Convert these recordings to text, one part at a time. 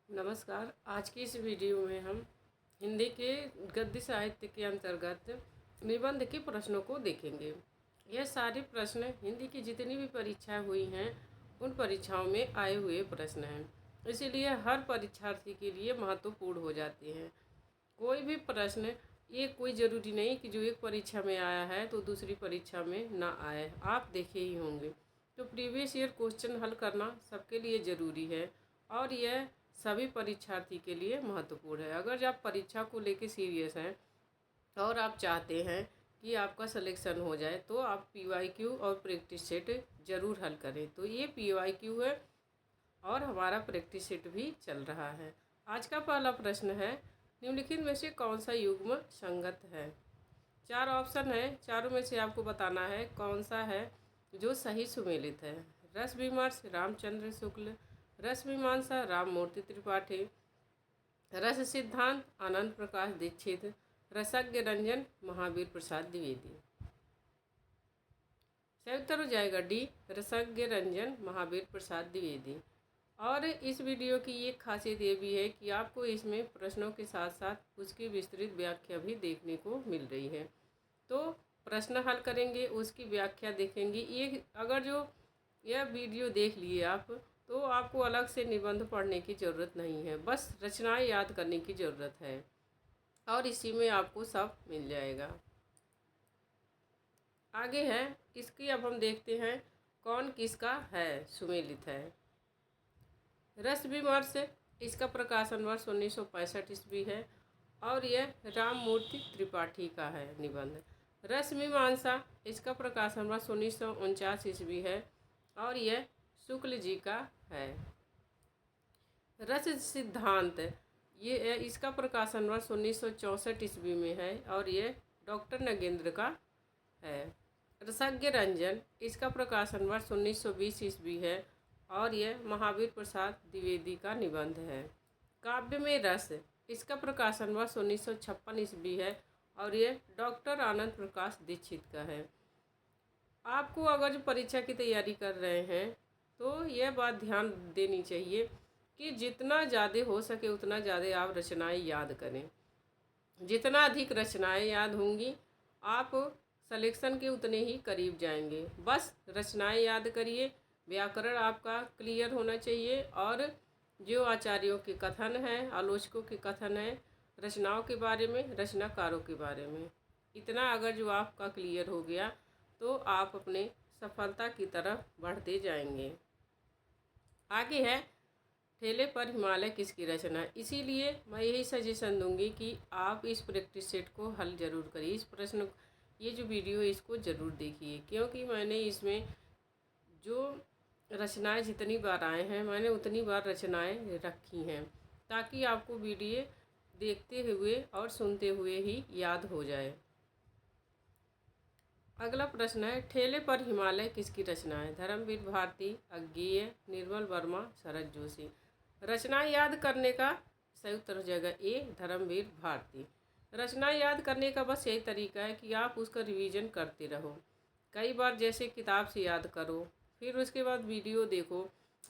नमस्कार। आज की इस वीडियो में हम हिंदी के गद्य साहित्य के अंतर्गत निबंध के प्रश्नों को देखेंगे। यह सारे प्रश्न हिंदी की जितनी भी परीक्षाएं हुई हैं उन परीक्षाओं में आए हुए प्रश्न हैं, इसीलिए हर परीक्षार्थी के लिए महत्वपूर्ण हो जाते हैं। कोई भी प्रश्न ये कोई ज़रूरी नहीं कि जो एक परीक्षा में आया है तो दूसरी परीक्षा में ना आए, आप देखे ही होंगे। तो प्रीवियस ईयर क्वेश्चन हल करना सबके लिए ज़रूरी है और यह सभी परीक्षार्थी के लिए महत्वपूर्ण है। अगर आप परीक्षा को लेकर सीरियस हैं और आप चाहते हैं कि आपका सिलेक्शन हो जाए तो आप पीवाईक्यू और प्रैक्टिस सेट ज़रूर हल करें। तो ये पीवाईक्यू है और हमारा प्रैक्टिस सेट भी चल रहा है। आज का पहला प्रश्न है, निम्नलिखित में से कौन सा युग्म संगत है। 4 ऑप्शन है, चारों में से आपको बताना है कौन सा है जो सही सुमेलित है। रस विमर्श रामचंद्र शुक्ल, रस मीमांसा राममूर्ति त्रिपाठी, रस सिद्धांत आनंद प्रकाश दीक्षित, रसज्ञ रंजन महावीर प्रसाद द्विवेदी। सही उत्तर हो जाएगा डी, रसज्ञ रंजन महावीर प्रसाद द्विवेदी। और इस वीडियो की एक खासियत ये भी है कि आपको इसमें प्रश्नों के साथ साथ उसकी विस्तृत व्याख्या भी देखने को मिल रही है। तो प्रश्न हल करेंगे, उसकी व्याख्या देखेंगे। ये अगर जो यह वीडियो देख लिए आप तो आपको अलग से निबंध पढ़ने की ज़रूरत नहीं है, बस रचनाएं याद करने की ज़रूरत है और इसी में आपको सब मिल जाएगा। आगे है इसकी, अब हम देखते हैं कौन किसका है सुमेलित है। रस विमर्श, इसका प्रकाशन वर्ष 1965 ईस्वी है और यह राममूर्ति त्रिपाठी का है निबंध। रस मीमांसा, इसका प्रकाशन वर्ष 1949 ईस्वी है और यह शुक्ल जी का है। रस सिद्धांत, ये इसका प्रकाशन वर्ष 1964 ईस्वी में है और ये डॉक्टर नगेंद्र का है। रसज्ञ रंजन, इसका प्रकाशन वर्ष 1920 ईस्वी है और यह महावीर प्रसाद द्विवेदी का निबंध है। काव्य में रस, इसका प्रकाशन वर्ष 1956 ईस्वी है और यह डॉक्टर आनंद प्रकाश दीक्षित का है। आपको अगर जो परीक्षा की तैयारी कर रहे हैं तो यह बात ध्यान देनी चाहिए कि जितना ज़्यादा हो सके उतना ज़्यादा आप रचनाएं याद करें। जितना अधिक रचनाएं याद होंगी आप सिलेक्शन के उतने ही करीब जाएंगे। बस रचनाएं याद करिए, व्याकरण आपका क्लियर होना चाहिए और जो आचार्यों के कथन हैं, आलोचकों के कथन हैं रचनाओं के बारे में, रचनाकारों के बारे में, इतना अगर जो आपका क्लियर हो गया तो आप अपने सफलता की तरफ बढ़ते जाएंगे। आगे है ठेले पर हिमालय किसकी रचना है। इसीलिए मैं यही सजेशन दूंगी कि आप इस प्रैक्टिस सेट को हल ज़रूर करिए। इस प्रश्न, ये जो वीडियो है इसको ज़रूर देखिए, क्योंकि मैंने इसमें जो रचनाएं जितनी बार आए हैं मैंने उतनी बार रचनाएं रखी हैं ताकि आपको वीडियो देखते हुए और सुनते हुए ही याद हो जाए। अगला प्रश्न है, ठेले पर हिमालय किसकी रचना है। धर्मवीर भारती, अज्ञेय, निर्मल वर्मा, शरद जोशी। रचना याद करने का सही उत्तर हो जाएगा ए, धर्मवीर भारती। रचना याद करने का बस यही तरीका है कि आप उसका रिवीजन करते रहो कई बार, जैसे किताब से याद करो, फिर उसके बाद वीडियो देखो।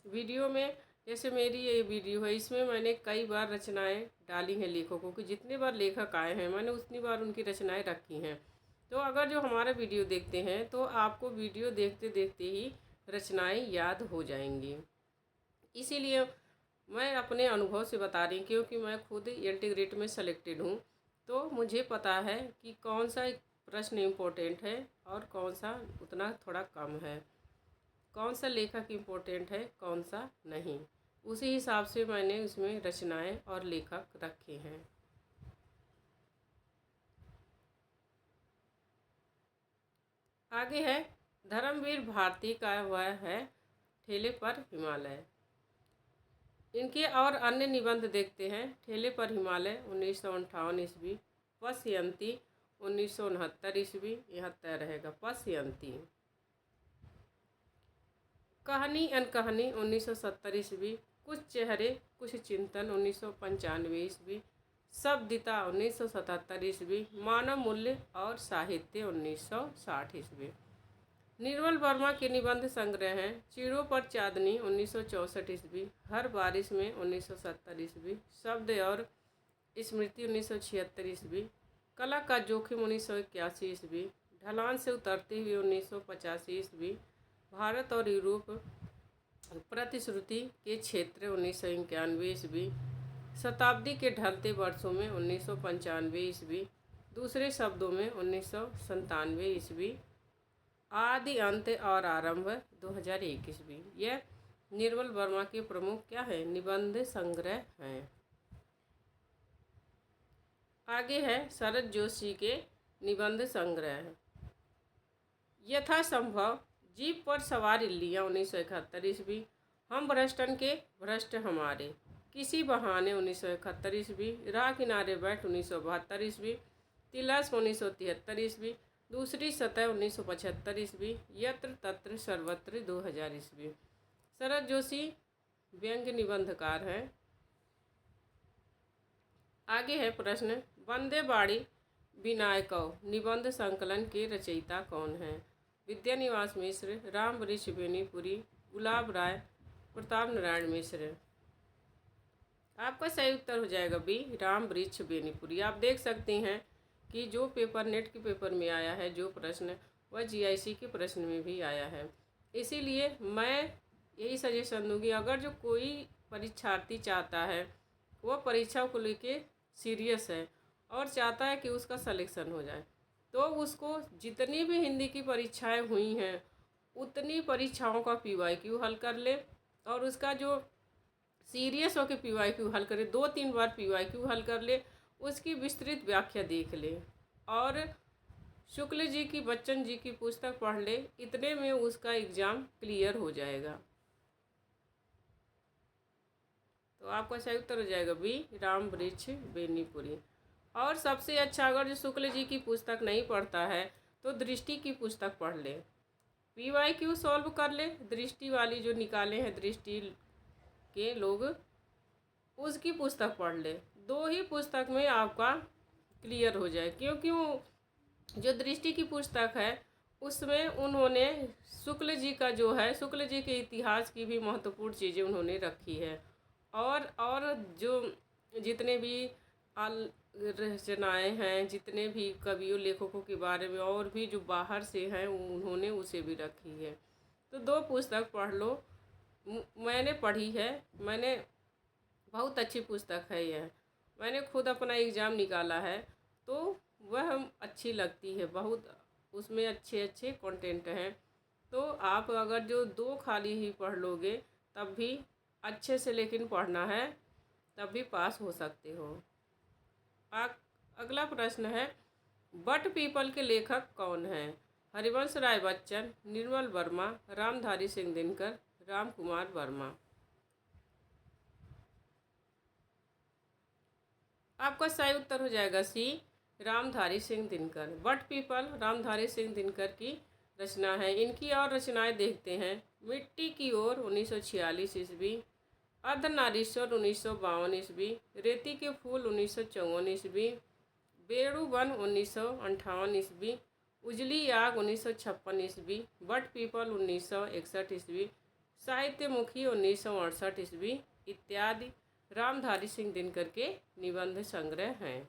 वीडियो में जैसे मेरी ये वीडियो है इसमें मैंने कई बार रचनाएं डाली हैं लेखकों की, जितनी बार लेखक आए हैं मैंने उतनी बार उनकी रचनाएं रखी हैं। तो अगर जो हमारा वीडियो देखते हैं तो आपको वीडियो देखते देखते ही रचनाएं याद हो जाएंगी। इसीलिए मैं अपने अनुभव से बता रही हूँ, क्योंकि मैं खुद इंटीग्रेट में सेलेक्टेड हूँ तो मुझे पता है कि कौन सा प्रश्न इम्पोर्टेंट है और कौन सा उतना थोड़ा कम है, कौन सा लेखक इम्पोर्टेंट है कौन सा नहीं। उसी हिसाब से मैंने उसमें रचनाएं और लेखक रखे हैं। आगे है धर्मवीर भारती का वह है ठेले पर हिमालय। इनके और अन्य निबंध देखते हैं। ठेले पर हिमालय 1958 ईस्वी, पश्यंती 1969 ईस्वी, यहाँ तय रहेगा पश्यंती। कहानी अनकहानी 1970 ईस्वी, कुछ चेहरे कुछ चिंतन 1995 ईस्वी, शब्दिता 1977 ईस्वी, मानव मूल्य और साहित्य 1960 ईस्वी। निर्मल वर्मा के निबंध संग्रह हैं चिड़ों पर चांदनी 1964 ईस्वी, हर बारिश में 1970 ईस्वी, शब्द और स्मृति 1976 ईस्वी, कला का जोखिम 1981 ईस्वी, ढलान से उतरते हुए 1985 ईस्वी, भारत और यूरोप प्रतिश्रुति के क्षेत्र 1991 ईस्वी, शताब्दी के ढलते वर्षों में 1995 ईस्वी, दूसरे शब्दों में 1997 ईस्वी, आदि अंत और आरंभ 2001 ईस्वी। यह निर्मल वर्मा के प्रमुख क्या है निबंध संग्रह हैं। आगे है शरद जोशी के निबंध संग्रह। यथासंभव, जीप पर सवार इल्लियाँ 1971 ईस्वी, हम भ्रष्टन के भ्रष्ट हमारे, किसी बहाने 1971 ईस्वी, राह किनारे बैठ 1972 ईस्वी, तिलस्म 1973 ईस्वी, दूसरी सतह 1975 ईस्वी, यत्र तत्र सर्वत्र 2000 ईस्वी। शरद जोशी व्यंग्य निबंधकार हैं। आगे है प्रश्न, वंदे बाड़ी विनायकव निबंध संकलन के रचयिता कौन हैं? विद्यानिवास मिश्र, राम वृक्ष बेनीपुरी, गुलाब राय, प्रताप नारायण मिश्र। आपका सही उत्तर हो जाएगा बी, राम वृक्ष बेनीपुरी। आप देख सकते हैं कि जो पेपर नेट के पेपर में आया है जो प्रश्न, वह जीआईसी के प्रश्न में भी आया है। इसीलिए मैं यही सजेशन दूंगी, अगर जो कोई परीक्षार्थी चाहता है वह परीक्षा को लेके सीरियस है और चाहता है कि उसका सिलेक्शन हो जाए, तो उसको जितनी भी हिंदी की परीक्षाएं हुई हैं उतनी परीक्षाओं का पीवाईक्यू हल कर ले और उसका जो सीरियस होकर पीवाईक्यू हल करे, 2-3 बार पीवाईक्यू हल कर ले, उसकी विस्तृत व्याख्या देख ले और शुक्ल जी की, बच्चन जी की पुस्तक पढ़ ले, इतने में उसका एग्ज़ाम क्लियर हो जाएगा। तो आपका सही उत्तर हो जाएगा बी, राम वृक्ष बेनीपुरी। और सबसे अच्छा, अगर जो शुक्ल जी की पुस्तक नहीं पढ़ता है तो दृष्टि की पुस्तक पढ़ ले, पीवाईक्यू सॉल्व कर ले, दृष्टि वाली जो निकाले हैं दृष्टि के लोग, उसकी पुस्तक पढ़ ले। 2 ही पुस्तक में आपका क्लियर हो जाए, क्योंकि जो दृष्टि की पुस्तक है उसमें उन्होंने शुक्ल जी का जो है, शुक्ल जी के इतिहास की भी महत्वपूर्ण चीज़ें उन्होंने रखी है और जो जितने भी रचनाएँ हैं, जितने भी कवियों लेखकों के बारे में और भी जो बाहर से हैं उन्होंने उसे भी रखी है। तो 2 पुस्तक पढ़ लो। मैंने पढ़ी है, मैंने बहुत अच्छी पुस्तक है यह, मैंने खुद अपना एग्ज़ाम निकाला है तो वह अच्छी लगती है, बहुत उसमें अच्छे अच्छे कंटेंट हैं। तो आप अगर जो 2 खाली ही पढ़ लोगे तब भी अच्छे से, लेकिन पढ़ना है तब भी पास हो सकते हो। अगला प्रश्न है, बट पीपल के लेखक कौन हैं? हरिवंश राय बच्चन, निर्मल वर्मा, रामधारी सिंह दिनकर, राम कुमार वर्मा। आपका सही उत्तर हो जाएगा सी, रामधारी सिंह दिनकर। बट पीपल रामधारी सिंह दिनकर की रचना है। इनकी और रचनाएं देखते हैं। मिट्टी की ओर 1946 ईस्वी, अर्धनारीश्वर 1952 ईस्वी, रेती के फूल 1954 ईस्वी, बेड़ूवन 1958 ईस्वी, उजली आग 1956 ईस्वी, बट पीपल 1961 ईस्वी, साहित्यमुखी 1968 ईस्वी इत्यादि रामधारी सिंह दिनकर के निबंध संग्रह हैं।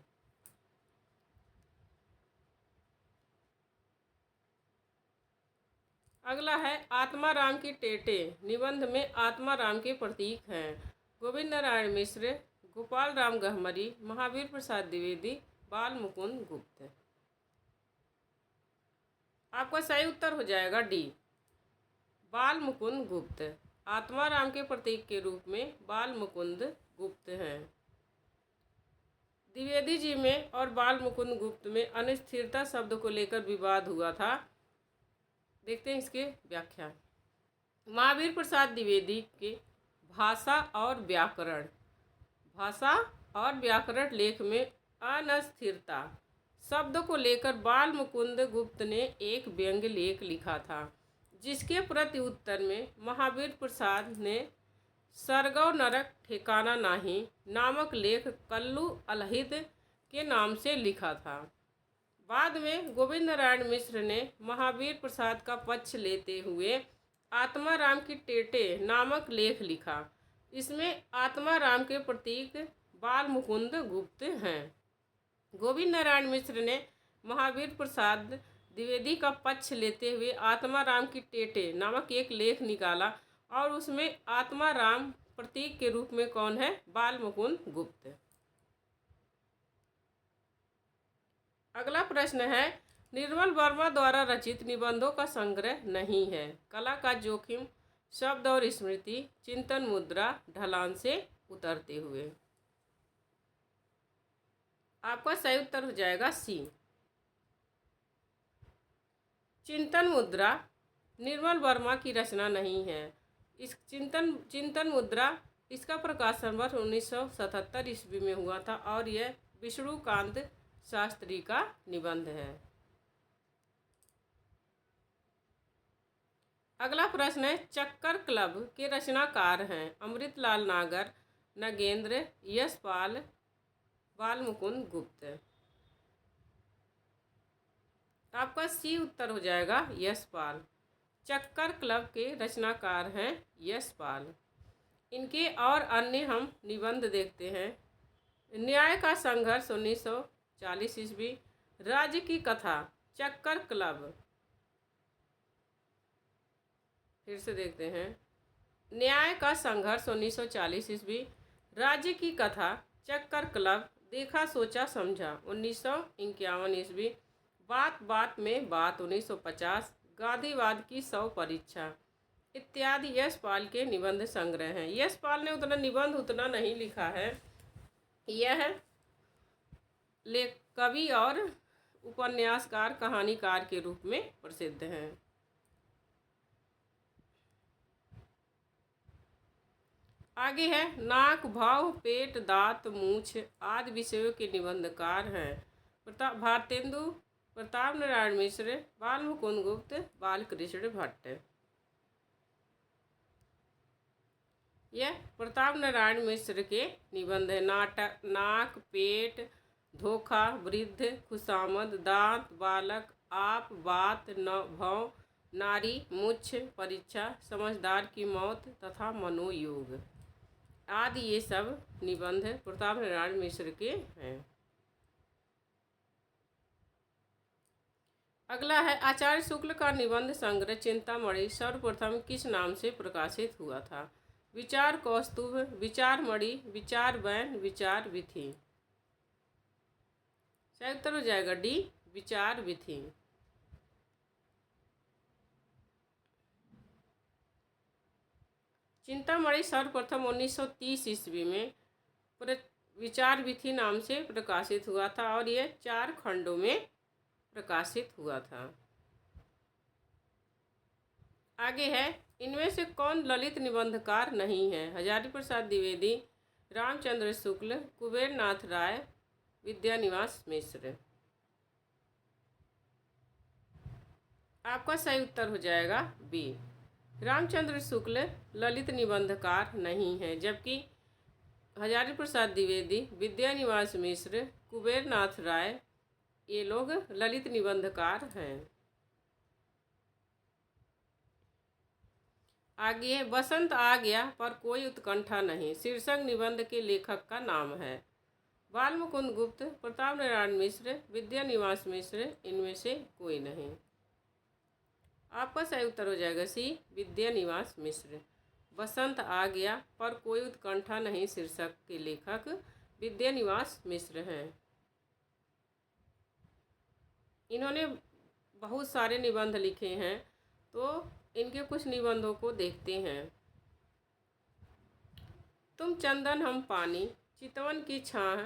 अगला है आत्माराम की टेटे। निबंध में आत्माराम के प्रतीक हैं गोविंद नारायण मिश्र, गोपाल राम गहमरी, महावीर प्रसाद द्विवेदी, बाल मुकुंद गुप्त। आपका सही उत्तर हो जाएगा डी, बाल मुकुंद गुप्त। आत्माराम के प्रतीक के रूप में बाल मुकुंद गुप्त हैं। द्विवेदी जी में और बाल मुकुंद गुप्त में अनिस्थिरता शब्द को लेकर विवाद हुआ था। देखते हैं इसके व्याख्या। महावीर प्रसाद द्विवेदी के भाषा और व्याकरण लेख में अनस्थिरता शब्द को लेकर बाल मुकुंद गुप्त ने एक व्यंग्य लेख लिखा था, जिसके प्रति उत्तर में महावीर प्रसाद ने सरगव नरक ठिकाना नाही नामक लेख कल्लू अलहिद के नाम से लिखा था। बाद में गोविंद नारायण मिश्र ने महावीर प्रसाद का पक्ष लेते हुए आत्माराम की टेटे नामक लेख लिखा। इसमें आत्माराम के प्रतीक बाल मुकुंद गुप्त हैं। गोविंद नारायण मिश्र ने महावीर प्रसाद द्विवेदी का पक्ष लेते हुए आत्माराम की टेटे नामक एक लेख निकाला और उसमें आत्माराम प्रतीक के रूप में कौन है? बाल मुकुंद गुप्त। अगला प्रश्न है, निर्मल वर्मा द्वारा रचित निबंधों का संग्रह नहीं है। कला का जोखिम, शब्द और स्मृति, चिंतन मुद्रा, ढलान से उतरते हुए। आपका सही उत्तर हो जाएगा सी। चिंतन मुद्रा निर्मल वर्मा की रचना नहीं है। इस चिंतन मुद्रा इसका प्रकाशन वर्ष 1977 ईस्वी में हुआ था और यह विष्णुकांत शास्त्री का निबंध है। अगला प्रश्न है, चक्कर क्लब के रचनाकार हैं अमृतलाल नागर, नगेंद्र, यशपाल, बाल मुकुंद गुप्त। आपका सी उत्तर हो जाएगा यशपाल। चक्कर क्लब के रचनाकार हैं यशपाल। इनके और अन्य हम निबंध देखते हैं। न्याय का संघर्ष 1940 ईस्वी, राज्य की कथा, चक्कर क्लब। फिर से देखते हैं, न्याय का संघर्ष 1940 ईस्वी, राज्य की कथा, चक्कर क्लब, देखा सोचा समझा 1951 ईस्वी, बात बात में बात 1950, गांधीवाद की 100 परीक्षा इत्यादि यशपाल के निबंध संग्रह हैं। यशपाल ने उतना निबंध उतना नहीं लिखा है। यह कवि और उपन्यासकार, कहानीकार के रूप में प्रसिद्ध हैं। आगे है, नाक, भाव, पेट, दांत, मूछ आदि विषयों के निबंधकार हैं भारतेंदु प्रताप नारायण मिश्र, बाल मुकुंद गुप्त, बालकृष्ण भट्ट। यह प्रताप नारायण मिश्र के निबंध है। नाक, पेट, धोखा, वृद्ध, खुशामद, दांत, बालक, आप, बात, भव, नारी, मुछ, परीक्षा, समझदार की मौत तथा मनोयोग आदि ये सब निबंध प्रताप नारायण मिश्र के हैं। अगला है, आचार्य शुक्ल का निबंध संग्रह चिंतामणि सर्वप्रथम किस नाम से प्रकाशित हुआ था? विचार कौस्तुभ, विचारमणि, विचार बैन, विचार विधि। सही उत्तर हो जाएगा डी, विचार विधि। चिंतामणि सर्वप्रथम 1930 ईस्वी में विचार विधि नाम से प्रकाशित हुआ था और यह 4 खंडों में प्रकाशित हुआ था। आगे है, इनमें से कौन ललित निबंधकार नहीं है? हजारी प्रसाद द्विवेदी, रामचंद्र शुक्ल, कुबेर नाथ राय, विद्यानिवास मिश्र। आपका सही उत्तर हो जाएगा बी, रामचंद्र शुक्ल ललित निबंधकार नहीं है, जबकि हजारी प्रसाद द्विवेदी, विद्यानिवास मिश्र, कुबेर नाथ राय ये लोग ललित निबंधकार हैं। आगे, बसंत आ गया पर कोई उत्कंठा नहीं शीर्षक निबंध के लेखक का नाम है? बाल मुकुंद गुप्त, प्रताप नारायण मिश्र, विद्यानिवास मिश्र, इनमें से कोई नहीं। आपका सही उत्तर हो जाएगा सी, विद्यानिवास मिश्र। बसंत आ गया पर कोई उत्कंठा नहीं शीर्षक के लेखक विद्यानिवास मिश्र हैं। इन्होंने बहुत सारे निबंध लिखे हैं, तो इनके कुछ निबंधों को देखते हैं। तुम चंदन हम पानी, चितवन की छाह,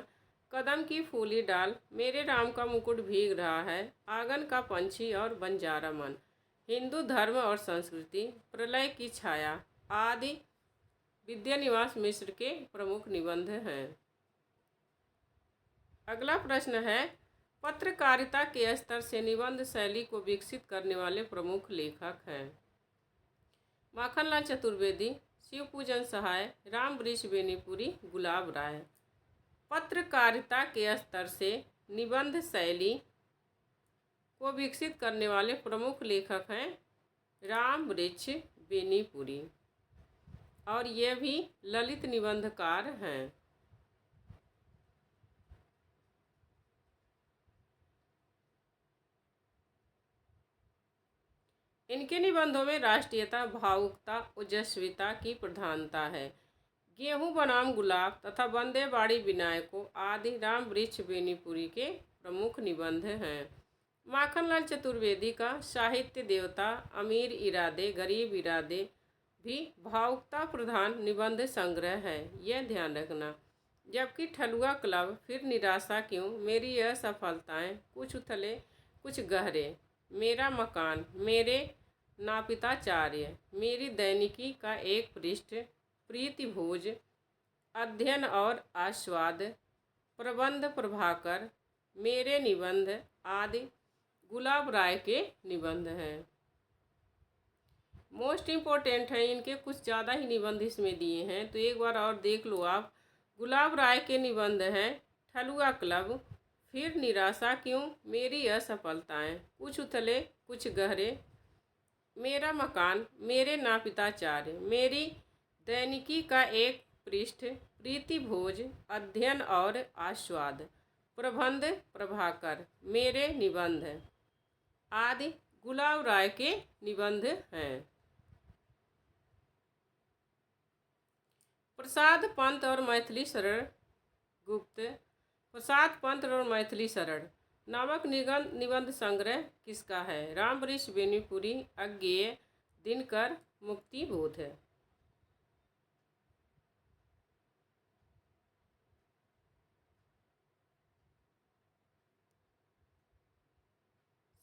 कदम की फूली डाल, मेरे राम का मुकुट भीग रहा है, आंगन का पंछी और बंजारा मन, हिंदू धर्म और संस्कृति, प्रलय की छाया आदि विद्यानिवास मिश्र के प्रमुख निबंध हैं। अगला प्रश्न है, पत्रकारिता के स्तर से निबंध शैली को विकसित करने वाले प्रमुख लेखक हैं? माखनलाल चतुर्वेदी, शिवपूजन सहाय, राम वृक्ष बेनीपुरी, गुलाब राय। पत्रकारिता के स्तर से निबंध शैली को विकसित करने वाले प्रमुख लेखक हैं राम वृक्ष बेनीपुरी, और ये भी ललित निबंधकार हैं। इनके निबंधों में राष्ट्रीयता, भावुकता, ओजस्विता की प्रधानता है। गेहूं बनाम गुलाब तथा वंदे बाड़ी विनायकों आदि राम वृक्ष बेनीपुरी के प्रमुख निबंध हैं। माखनलाल चतुर्वेदी का साहित्य देवता, अमीर इरादे गरीब इरादे भी भावुकता प्रधान निबंध संग्रह है, यह ध्यान रखना। जबकि ठलुआ क्लब, फिर निराशा क्यों, मेरी यह सफलताएं, कुछ उथले कुछ गहरे, मेरा मकान, मेरे नापिताचार्य, मेरी दैनिकी का एक पृष्ठ, प्रीतिभोज, अध्ययन और आस्वाद, प्रबंध प्रभाकर, मेरे निबंध आदि गुलाब राय के निबंध हैं। मोस्ट इम्पोर्टेंट है, इनके कुछ ज़्यादा ही निबंध इसमें दिए हैं, तो एक बार और देख लो आप। गुलाब राय के निबंध हैं ठलुआ क्लब, फिर निराशा क्यों, मेरी असफलताएं, कुछ उथले कुछ गहरे, मेरा मकान, मेरे नापिताचार्य, मेरी दैनिकी का एक पृष्ठ, प्रीतिभोज, अध्ययन और आस्वाद, प्रबंध प्रभाकर, मेरे निबंध आदि गुलाब राय के निबंध हैं। प्रसाद पंत और मैथिली शरण गुप्त, प्रसाद पंत और मैथिली शरण नामक निबंध संग्रह किसका है? राम वृक्ष बेनीपुरी, अज्ञेय, दिनकर, मुक्तिबोध है।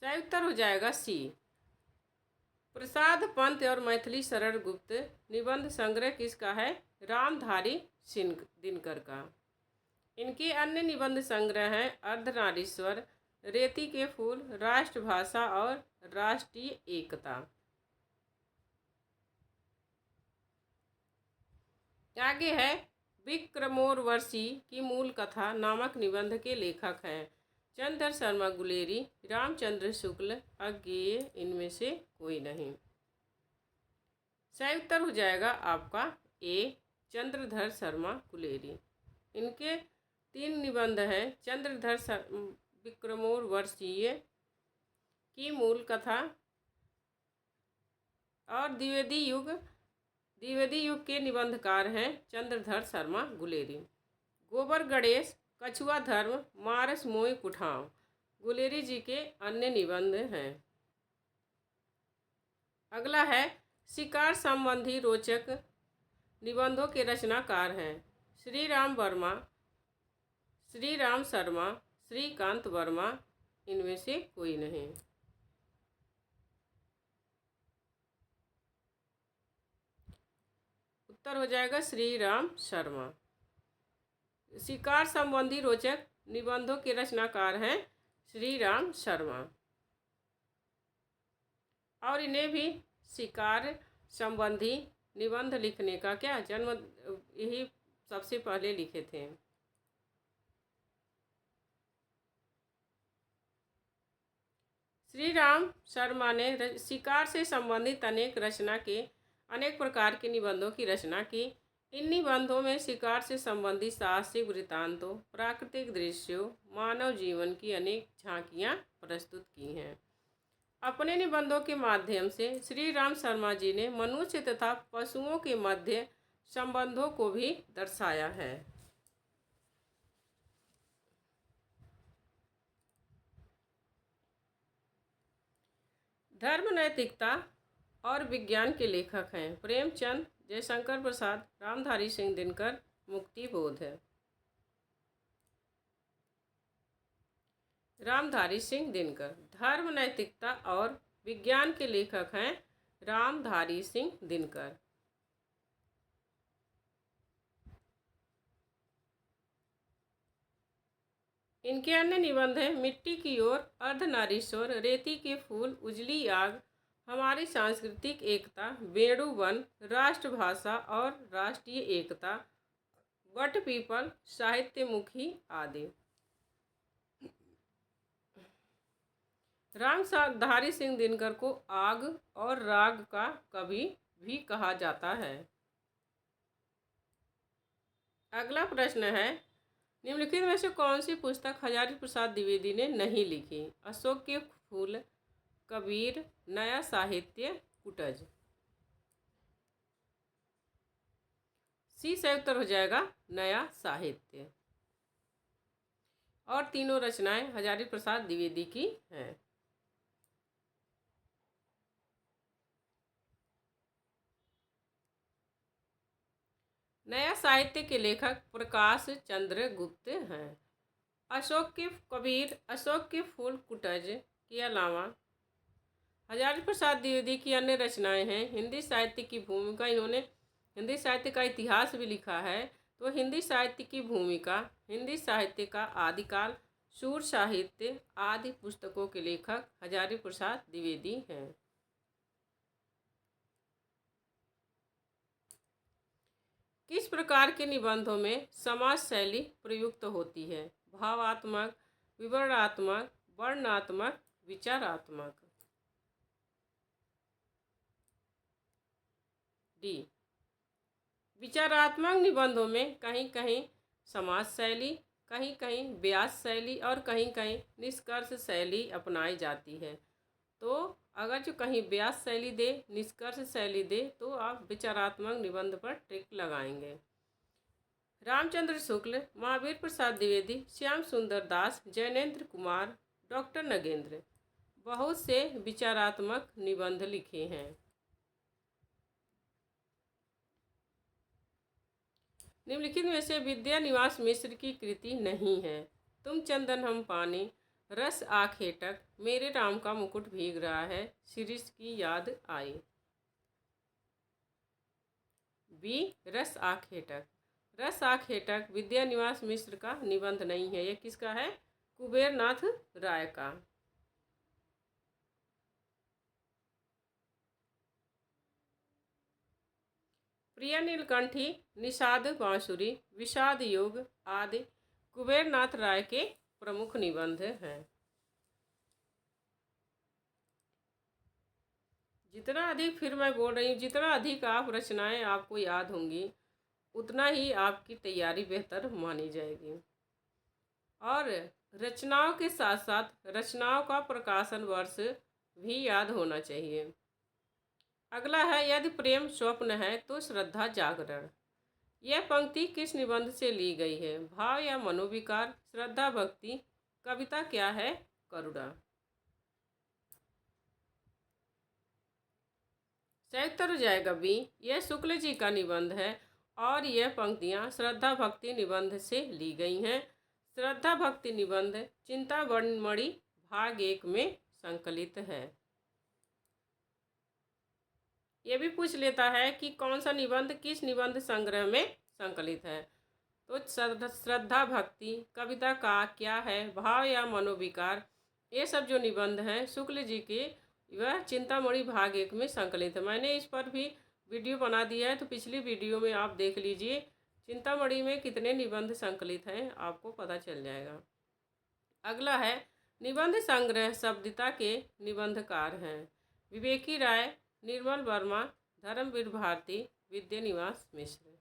सही उत्तर हो जाएगा सी। प्रसाद पंत और मैथिली शरण गुप्त निबंध संग्रह किसका है? रामधारी सिंह दिनकर का। इनके अन्य निबंध संग्रह हैं अर्धनारीश्वर, रेती के फूल, राष्ट्रभाषा और राष्ट्रीय एकता। आगे है विक्रमोर्वशी की मूल कथा नामक निबंध के लेखक हैं चंद्र शर्मा गुलेरी, रामचंद्र शुक्ल, अज्ञेय, इनमें से कोई नहीं। सही उत्तर हो जाएगा आपका ए, चंद्रधर शर्मा गुलेरी। इनके 3 निबंध हैं चंद्रधर विक्रमोर्वशीय की मूल कथा और द्विवेदी युग के निबंधकार हैं चंद्रधर शर्मा गुलेरी। गोबर गणेश, कछुआ धर्म, मारस मोय कुठाव गुलेरी जी के अन्य निबंध हैं। अगला है शिकार संबंधी रोचक निबंधों के रचनाकार हैं श्री राम वर्मा, श्री राम शर्मा, श्रीकांत वर्मा, इनमें से कोई नहीं। उत्तर हो जाएगा श्री राम शर्मा। शिकार संबंधी रोचक निबंधों के रचनाकार हैं श्री राम शर्मा, और इन्हें भी शिकार संबंधी निबंध लिखने का क्या जन्म यही सबसे पहले लिखे थे। श्री राम शर्मा ने शिकार से संबंधित अनेक प्रकार के निबंधों की रचना की। इन निबंधों में शिकार से संबंधित साहसिक वृत्तांतों, प्राकृतिक दृश्यों, मानव जीवन की अनेक झांकियां प्रस्तुत की हैं। अपने निबंधों के माध्यम से श्री राम शर्मा जी ने मनुष्य तथा पशुओं के मध्य संबंधों को भी दर्शाया है। धर्म, नैतिकता और विज्ञान के लेखक हैं प्रेमचंद, जयशंकर प्रसाद, रामधारी सिंह दिनकर, मुक्तिबोध है। रामधारी सिंह दिनकर। धर्म, नैतिकता और विज्ञान के लेखक हैं रामधारी सिंह दिनकर। इनके अन्य निबंध हैं मिट्टी की ओर, अर्धनारीश्वर, रेती के फूल, उजली आग, हमारी सांस्कृतिक एकता, वेणुवन, राष्ट्रभाषा और राष्ट्रीय एकता, बट पीपल, साहित्यमुखी आदि। रामधारी सिंह दिनकर को आग और राग का कवि भी कहा जाता है। अगला प्रश्न है, निम्नलिखित में से कौन सी पुस्तक हजारी प्रसाद द्विवेदी ने नहीं लिखी? अशोक के फूल, कबीर, नया साहित्य, कुटज। सी से उत्तर हो जाएगा नया साहित्य। और तीनों रचनाएं हजारी प्रसाद द्विवेदी की हैं। नया साहित्य के लेखक प्रकाश चंद्र गुप्त हैं। अशोक के कबीर, अशोक के फूल, कुटज के अलावा हजारी प्रसाद द्विवेदी की अन्य रचनाएं हैं। हिंदी साहित्य की भूमिका, इन्होंने हिंदी साहित्य का इतिहास भी लिखा है। तो हिंदी साहित्य की भूमिका, हिंदी साहित्य का आदिकाल, सूर साहित्य आदि पुस्तकों के लेखक हजारी प्रसाद द्विवेदी हैं। किस प्रकार के निबंधों में समाज शैली प्रयुक्त होती है? भावात्मक, विवरणात्मक, वर्णनात्मक, विचारात्मक। डी। विचारात्मक निबंधों में कहीं कहीं समाज शैली, कहीं कहीं व्यास शैली और कहीं कहीं निष्कर्ष शैली अपनाई जाती है। तो अगर जो कहीं व्यास शैली दे, निष्कर्ष शैली दे, तो आप विचारात्मक निबंध पर टिक लगाएंगे। रामचंद्र शुक्ल, महावीर प्रसाद द्विवेदी, श्याम सुंदर दास, जैनेन्द्र कुमार, डॉक्टर नगेंद्र बहुत से विचारात्मक निबंध लिखे हैं। निम्नलिखित में से विद्यानिवास मिश्र की कृति नहीं है। तुम चंदन हम पानी, रस आखेटक, मेरे राम का मुकुट भीग रहा है, शिरीष की याद आई। बी। रस आखेटक। रस आखेटक विद्यानिवास मिश्र का निबंध नहीं है। यह किसका है? कुबेरनाथ राय का। प्रिया नीलकंठी, निषाद बांसुरी, विषाद योग आदि कुबेरनाथ राय के प्रमुख निबंध हैं। जितना अधिक, फिर मैं बोल रही हूँ, जितना अधिक आप रचनाएं आपको याद होंगी उतना ही आपकी तैयारी बेहतर मानी जाएगी। और रचनाओं के साथ साथ रचनाओं का प्रकाशन वर्ष भी याद होना चाहिए। अगला है, यदि प्रेम स्वप्न है तो श्रद्धा जागरण। यह पंक्ति किस निबंध से ली गई है? भाव या मनोविकार, श्रद्धा भक्ति, कविता क्या है, करुणा। सही उत्तर हो जाएगा बी। यह शुक्ल जी का निबंध है और यह पंक्तियाँ श्रद्धा भक्ति निबंध से ली गई हैं। श्रद्धा भक्ति निबंध चिंतामणि भाग 1 में संकलित है। ये भी पूछ लेता है कि कौन सा निबंध किस निबंध संग्रह में संकलित है। तो श्रद्धा भक्ति, कविता का क्या है, भाव या मनोविकार, ये सब जो निबंध हैं शुक्ल जी के, वह चिंतामणि भाग 1 में संकलित है। मैंने इस पर भी वीडियो बना दिया है, तो पिछली वीडियो में आप देख लीजिए। चिंतामणि में कितने निबंध संकलित हैं आपको पता चल जाएगा। अगला है, निबंध संग्रह शब्दिता के निबंधकार हैं। विवेकी राय, निर्मल वर्मा, धर्मवीर भारती, विद्यानिवास मिश्र।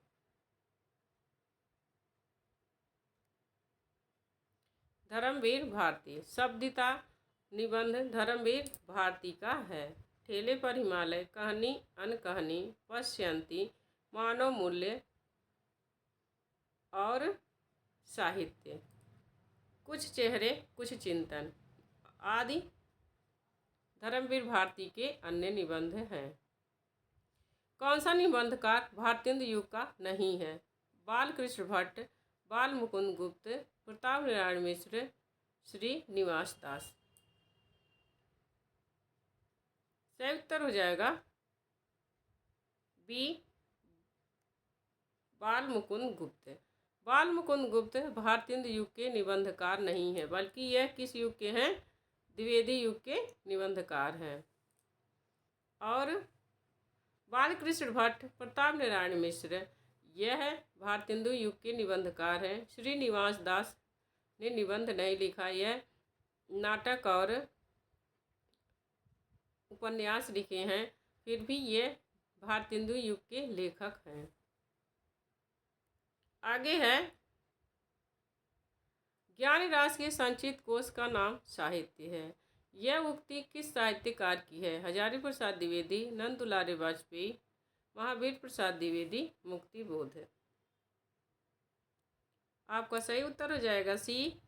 धर्मवीर भारती। शब्दिता निबंध धर्मवीर भारती का है। ठेले पर हिमालय, कहानी अनकहानी, पश्यंती, मानव मूल्य और साहित्य, कुछ चेहरे कुछ चिंतन आदि धर्मवीर भारती के अन्य निबंध हैं। कौन सा निबंधकार भारतेंदु युग का नहीं है? बालकृष्ण भट्ट, बाल मुकुंद गुप्त, प्रताप नारायण मिश्र, श्रीनिवास दास। सही उत्तर हो जाएगा बी। बाल मुकुंद गुप्त। बाल मुकुंद गुप्त भारतेंदु युग के निबंधकार नहीं है, बल्कि यह किस युग के हैं? द्विवेदी युग के निबंधकार हैं। और बालकृष्ण भट्ट, प्रताप नारायण मिश्र, यह भारतेंदु युग के निबंधकार हैं। श्रीनिवास दास ने निबंध नहीं लिखा, यह नाटक और उपन्यास लिखे हैं, फिर भी ये भारतेंदु युग के लेखक हैं। आगे है, ज्ञान राशि के संचित कोश का नाम साहित्य है। यह उक्ति किस साहित्यकार की है? हजारी प्रसाद द्विवेदी, नंद दुलारे वाजपेयी, महावीर प्रसाद द्विवेदी, मुक्ति बोध है। आपका सही उत्तर हो जाएगा सी,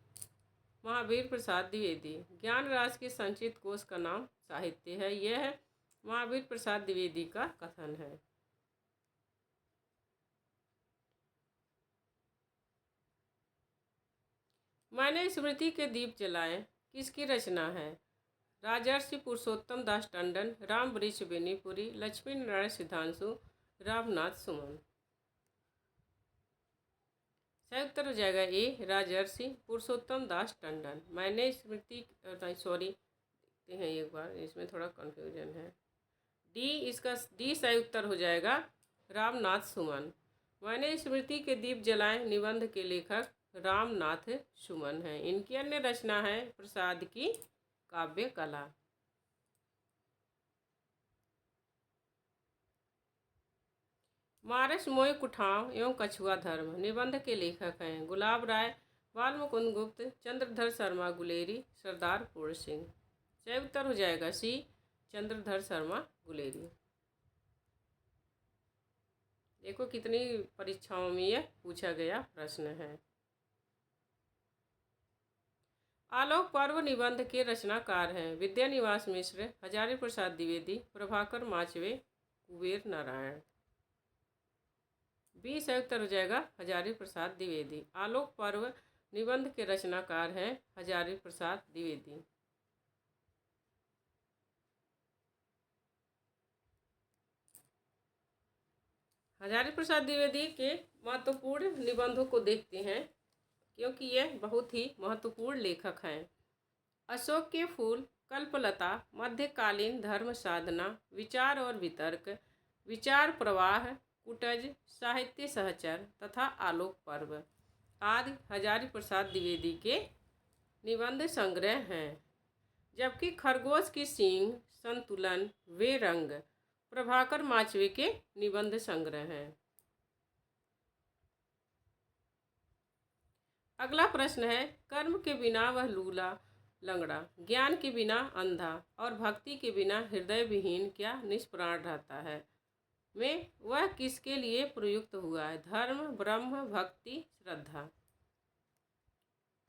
महावीर प्रसाद द्विवेदी। ज्ञान राशि के संचित कोश का नाम साहित्य है। यह महावीर प्रसाद द्विवेदी का कथन है। मैंने स्मृति के दीप जलाए किसकी रचना है? राजर्षि पुरुषोत्तम दास टंडन, राम वृक्ष बेनीपुरी, लक्ष्मी नारायण सिद्धांशु, रामनाथ सुमन। सही उत्तर हो जाएगा ए, राजर्षि पुरुषोत्तम दास टंडन। मैंने स्मृति सॉरी हैं, एक बार इसमें थोड़ा कन्फ्यूजन है। डी, इसका डी सही उत्तर हो जाएगा रामनाथ सुमन। मैंने स्मृति के दीप जलाए निबंध के लेखक रामनाथ सुमन हैं। इनकी अन्य रचना है प्रसाद की काव्य कला। मारस मोय कुठाव एवं कछुआ धर्म निबंध के लेखक हैं गुलाब राय, बालमुकुंद गुप्त, चंद्रधर शर्मा गुलेरी, सरदार पूर्ण सिंह। सही उत्तर हो जाएगा सी, चंद्रधर शर्मा गुलेरी। देखो कितनी परीक्षाओं में यह पूछा गया प्रश्न है। आलोक पर्व निबंध के रचनाकार हैं विद्यानिवास मिश्र, हजारी प्रसाद द्विवेदी, प्रभाकर माचवे, कुबेर नारायण। बी सही उत्तर हो जाएगा हजारी प्रसाद द्विवेदी। आलोक पर्व निबंध के रचनाकार हैं हजारी प्रसाद द्विवेदी। हजारी प्रसाद द्विवेदी के महत्वपूर्ण निबंधों को देखते हैं, क्योंकि यह बहुत ही महत्वपूर्ण लेखक हैं। अशोक के फूल, कल्पलता, मध्यकालीन धर्म साधना, विचार और वितर्क, विचार प्रवाह, कुटज, साहित्य सहचर तथा आलोक पर्व आदि हजारी प्रसाद द्विवेदी के निबंध संग्रह हैं। जबकि खरगोश की सींग, संतुलन, वे रंग प्रभाकर माचवे के निबंध संग्रह हैं। अगला प्रश्न है, कर्म के बिना वह लूला लंगड़ा, ज्ञान के बिना अंधा और भक्ति के बिना हृदय विहीन क्या निष्प्राण रहता है में वह किसके लिए प्रयुक्त हुआ है? धर्म, ब्रह्म, भक्ति, श्रद्धा।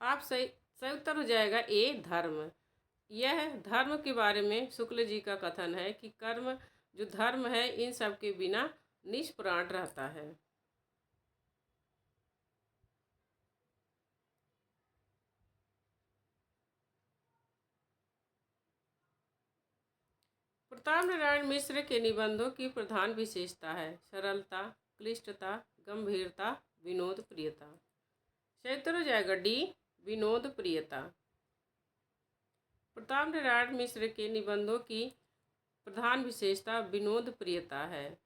आप सही उत्तर हो जाएगा ए, धर्म। यह धर्म के बारे में शुक्ल जी का कथन है कि कर्म जो धर्म है इन सब के बिना निष्प्राण रहता है। प्रताप नारायण मिश्र के निबंधों की प्रधान विशेषता है सरलता, क्लिष्टता, गंभीरता, विनोद प्रियता। सही उत्तर हो जाएगा डी, विनोद प्रियता। प्रताप नारायण मिश्र के निबंधों की प्रधान विशेषता विनोद प्रियता है।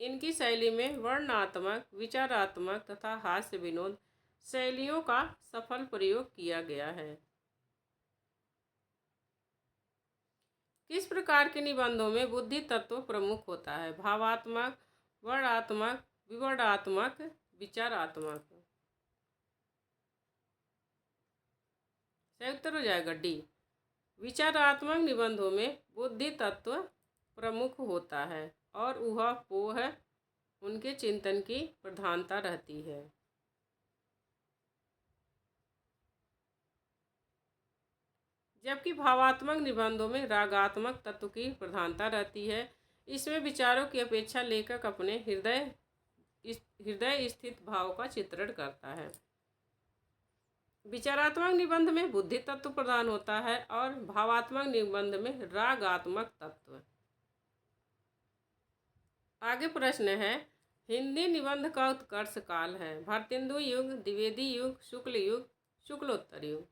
इनकी शैली में वर्णनात्मक, विचारात्मक तथा हास्य विनोद शैलियों का सफल प्रयोग किया गया है। किस प्रकार के निबंधों में बुद्धि तत्व प्रमुख होता है? भावात्मक, वर्णात्मक, विवरणात्मक, विचारात्मक। सही उत्तर हो जाएगा डी, विचारात्मक निबंधों में बुद्धि तत्व प्रमुख होता है और ऊहापोह उनके चिंतन की प्रधानता रहती है। जबकि भावात्मक निबंधों में रागात्मक तत्व की प्रधानता रहती है। इसमें विचारों की अपेक्षा लेखक अपने हृदय स्थित भाव का चित्रण करता है। विचारात्मक निबंध में बुद्धि तत्व प्रधान होता है और भावात्मक निबंध में रागात्मक तत्व। आगे प्रश्न है, हिंदी निबंध का उत्कर्ष काल है भारतेंदु युग, द्विवेदी युग, शुक्ल युग, शुक्लोत्तर युग।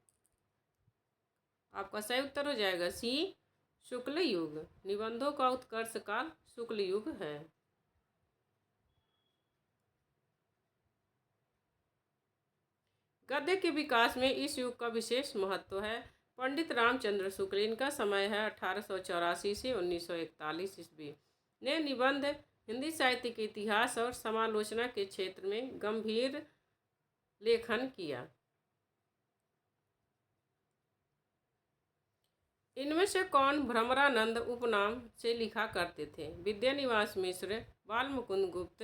आपका सही उत्तर हो जाएगा सी, शुक्ल युग। निबंधों का उत्कर्ष काल शुक्ल युग है। गद्य के विकास में इस युग का विशेष महत्व है। पंडित रामचंद्र शुक्ल, इनका समय है 1884 से 1941 ईस्वी, ने निबंध हिंदी साहित्य के इतिहास और समालोचना के क्षेत्र में गंभीर लेखन किया। इनमें से कौन भ्रमरानंद उपनाम से लिखा करते थे? विद्यानिवास मिश्र, बाल मुकुंद गुप्त,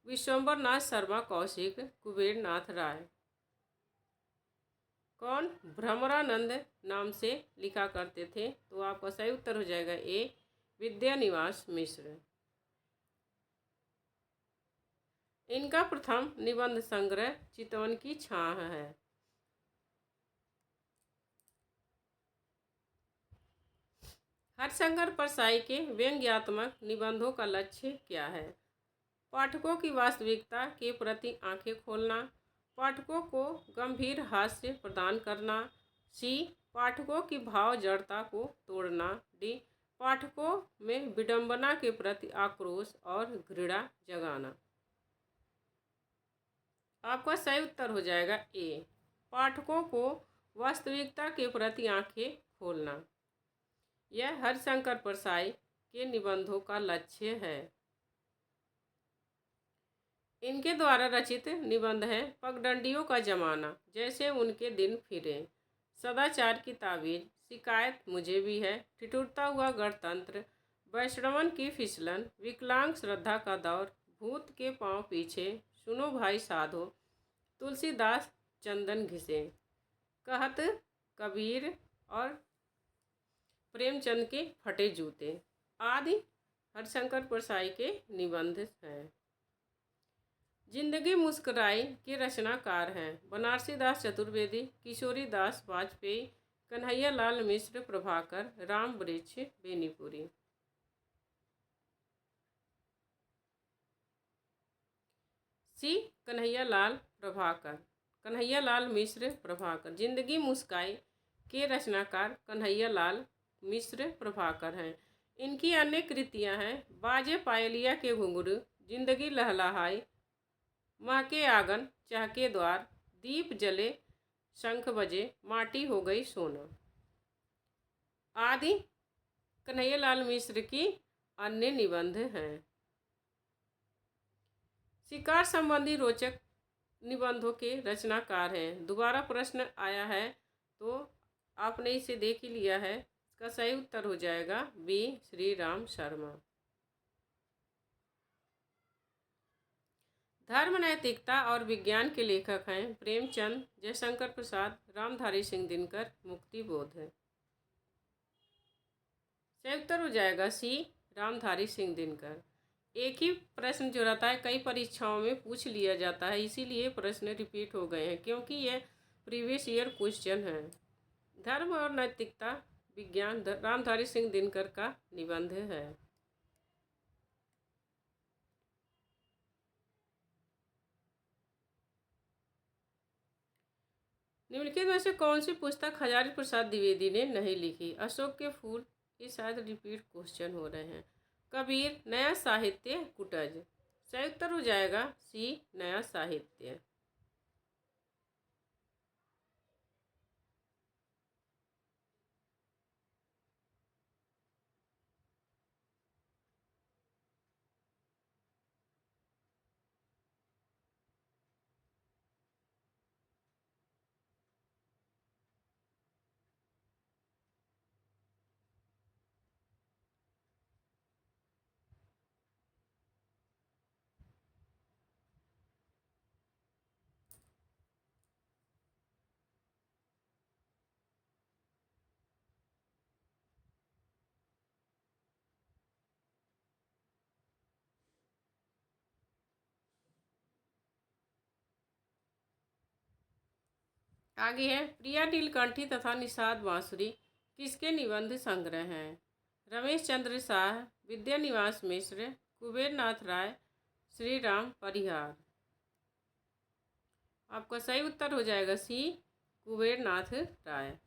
विश्वंभर नाथ शर्मा कौशिक, कुबेर नाथ राय। कौन भ्रमरानंद नाम से लिखा करते थे? तो आपका सही उत्तर हो जाएगा ए, विद्यानिवास मिश्र। इनका प्रथम निबंध संग्रह चितवन की छाह है। हरिशंकर परसाई के व्यंग्यात्मक निबंधों का लक्ष्य क्या है? पाठकों की वास्तविकता के प्रति आंखें खोलना, पाठकों को गंभीर हास्य प्रदान करना, सी पाठकों की भाव जड़ता को तोड़ना, डी पाठकों में विडंबना के प्रति आक्रोश और घृणा जगाना। आपका सही उत्तर हो जाएगा ए, पाठकों को वास्तविकता के प्रति आंखें खोलना। यह हरिशंकर परसाई के निबंधों का लक्ष्य है। इनके द्वारा रचित निबंध हैं पगडंडियों का जमाना, जैसे उनके दिन फिरे, सदाचार की ताबीज, शिकायत मुझे भी है, ठिठुरता हुआ गणतंत्र, वैष्णवन की फिसलन, विकलांग श्रद्धा का दौर, भूत के पांव पीछे, सुनो भाई साधो, तुलसीदास चंदन घिसे, कहत कबीर और प्रेमचंद के फटे जूते आदि हरिशंकर परसाई के निबंध हैं। जिंदगी मुस्कुराई के रचनाकार हैं बनारसी दास चतुर्वेदी, किशोरी दास वाजपेयी, कन्हैया लाल मिश्र प्रभाकर, राम वृक्ष बेनीपुरी। सी कन्हैया लाल प्रभाकर, कन्हैया लाल मिश्र प्रभाकर। जिंदगी मुस्काई के रचनाकार कन्हैया लाल मिश्र प्रभाकर हैं। इनकी अन्य कृतियां हैं बाजे पायलिया के घुंघरू, जिंदगी लहलहाई, महके आंगन, चहके द्वार, दीप जले शंख बजे, माटी हो गई सोना आदि कन्हैया लाल मिश्र की अन्य निबंध हैं। शिकार संबंधी रोचक निबंधों के रचनाकार हैं। दोबारा प्रश्न आया है तो आपने इसे देख ही लिया है। इसका सही उत्तर हो जाएगा बी, श्री राम शर्मा। धर्म, नैतिकता और विज्ञान के लेखक हैं प्रेमचंद, जयशंकर प्रसाद, रामधारी सिंह दिनकर, मुक्ति बोध है। सही उत्तर हो जाएगा सी, रामधारी सिंह दिनकर। एक ही प्रश्न जो रहता है कई परीक्षाओं में पूछ लिया जाता है, इसीलिए प्रश्न रिपीट हो गए हैं, क्योंकि यह प्रीवियस ईयर क्वेश्चन है। धर्म और नैतिकता विज्ञान रामधारी सिंह दिनकर का निबंध है। निम्नलिखित में से कौन सी पुस्तक हजारी प्रसाद द्विवेदी ने नहीं लिखी? अशोक के फूल, ये शायद रिपीट क्वेश्चन हो रहे हैं। कबीर, नया साहित्य, कुटज। सही उत्तर हो जाएगा सी, नया साहित्य। आगे है प्रिया नीलकंठी तथा निषाद बांसुरी किसके निबंध संग्रह हैं? रमेश चंद्र शाह, विद्यानिवास मिश्र, कुबेर नाथ राय, श्री राम परिहार। आपका सही उत्तर हो जाएगा सी, कुबेर नाथ राय।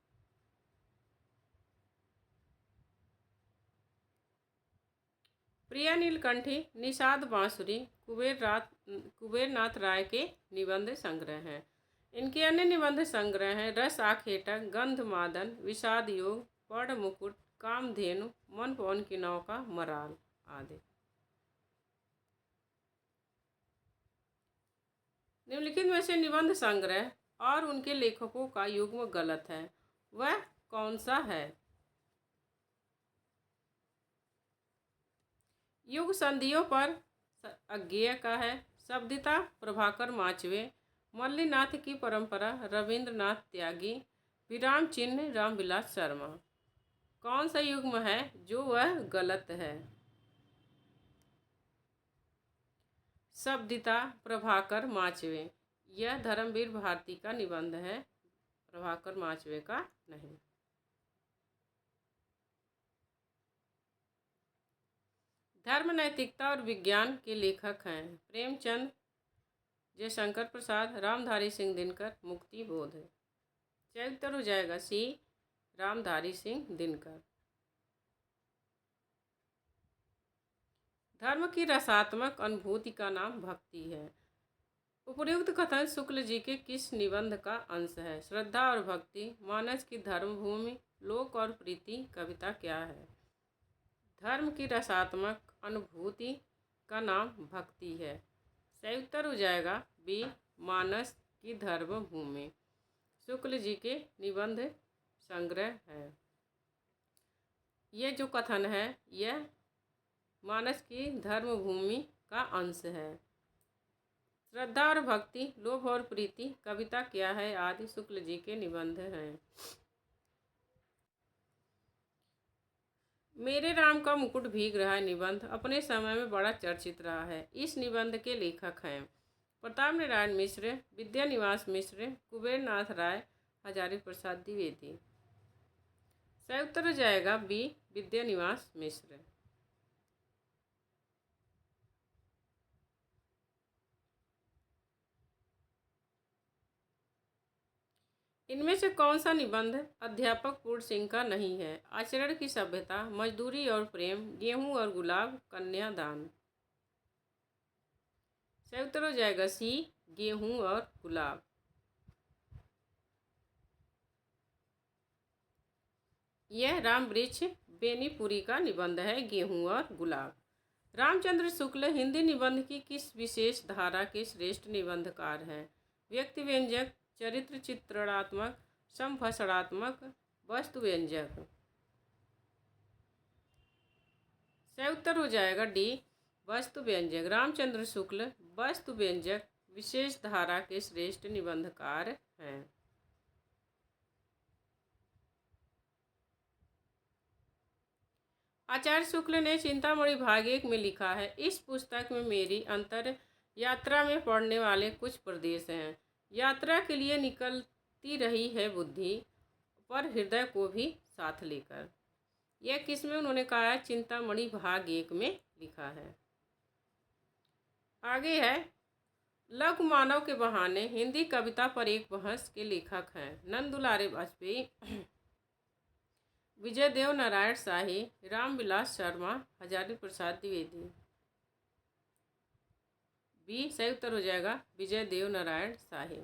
प्रिया नीलकंठी, निषाद बांसुरी, कुबेर नाथ राय के निबंध संग्रह हैं। इनके अन्य निबंध संग्रह हैं रस आखेटक, गंधमादन, विषाद योग, पर्ण मुकुट, कामधेनु, मन पवन की नौका, मराल आदि। निम्नलिखित में से निबंध संग्रह और उनके लेखकों का युग्म गलत है, वह कौन सा है? युग संधियों पर अज्ञेय का है। शब्दिता प्रभाकर माचवे, मल्लीनाथ की परंपरा रविंद्रनाथ त्यागी, विराम चिन्ह रामविलास शर्मा। कौन सा युग्म है जो वह गलत है? शब्दिता प्रभाकर माचवे, यह धर्मवीर भारती का निबंध है, प्रभाकर माचवे का नहीं। धर्म, नैतिकता और विज्ञान के लेखक हैं प्रेमचंद, जयशंकर प्रसाद, रामधारी सिंह दिनकर, मुक्ति बोध। क्या उत्तर हो जाएगा? सी, रामधारी सिंह दिनकर। धर्म की रसात्मक अनुभूति का नाम भक्ति है। उपर्युक्त कथन शुक्ल जी के किस निबंध का अंश है? श्रद्धा और भक्ति, मानस की धर्मभूमि, लोक और प्रीति, कविता क्या है? धर्म की रसात्मक अनुभूति का नाम भक्ति है। सही उत्तर हो जाएगा बी, मानस की धर्मभूमि, शुक्ल जी के निबंध संग्रह है। यह जो कथन है यह मानस की धर्मभूमि का अंश है। श्रद्धा और भक्ति, लोभ और प्रीति, कविता क्या है आदि शुक्ल जी के निबंध हैं। मेरे राम का मुकुट भीग रहा है निबंध अपने समय में बड़ा चर्चित रहा है। इस निबंध के लेखक हैं प्रताप नारायण मिश्र, विद्यानिवास मिश्र, कुबेर नाथ राय, हजारी प्रसाद द्विवेदी। सही उत्तर हो जाएगा बी, विद्यानिवास मिश्र। इनमें से कौन सा निबंध अध्यापक पूर्ण सिंह का नहीं है? आचरण की सभ्यता, मजदूरी और प्रेम, गेहूं और गुलाब, कन्यादान। सही उत्तर हो जाएगा सी, गेहूं और गुलाब। यह राम वृक्ष बेनीपुरी का निबंध है, गेहूं और गुलाब। रामचंद्र शुक्ल हिंदी निबंध की किस विशेष धारा के श्रेष्ठ निबंधकार हैं? व्यक्ति व्यंजक, चरित्र चित्रणात्मक, संभाषणात्मक, वस्तु व्यंजक। सही उत्तर हो जाएगा डी, वस्तु व्यंजक। रामचंद्र शुक्ल वस्तु व्यंजक विशेष धारा के श्रेष्ठ निबंधकार हैं। आचार्य शुक्ल ने चिंतामणि भाग 1 में लिखा है, इस पुस्तक में मेरी अंतर यात्रा में पड़ने वाले कुछ प्रदेश हैं। यात्रा के लिए निकलती रही है बुद्धि, पर हृदय को भी साथ लेकर। यह किस में उन्होंने कहा है? चिंतामणि भाग 1 में लिखा है। आगे है लघु मानव के बहाने हिंदी कविता पर एक बहस के लेखक हैं नंद दुलारे वाजपेयी, विजय देव नारायण शाही, रामविलास शर्मा, हजारी प्रसाद द्विवेदी। बी सही उत्तर हो जाएगा विजय देव नारायण शाही।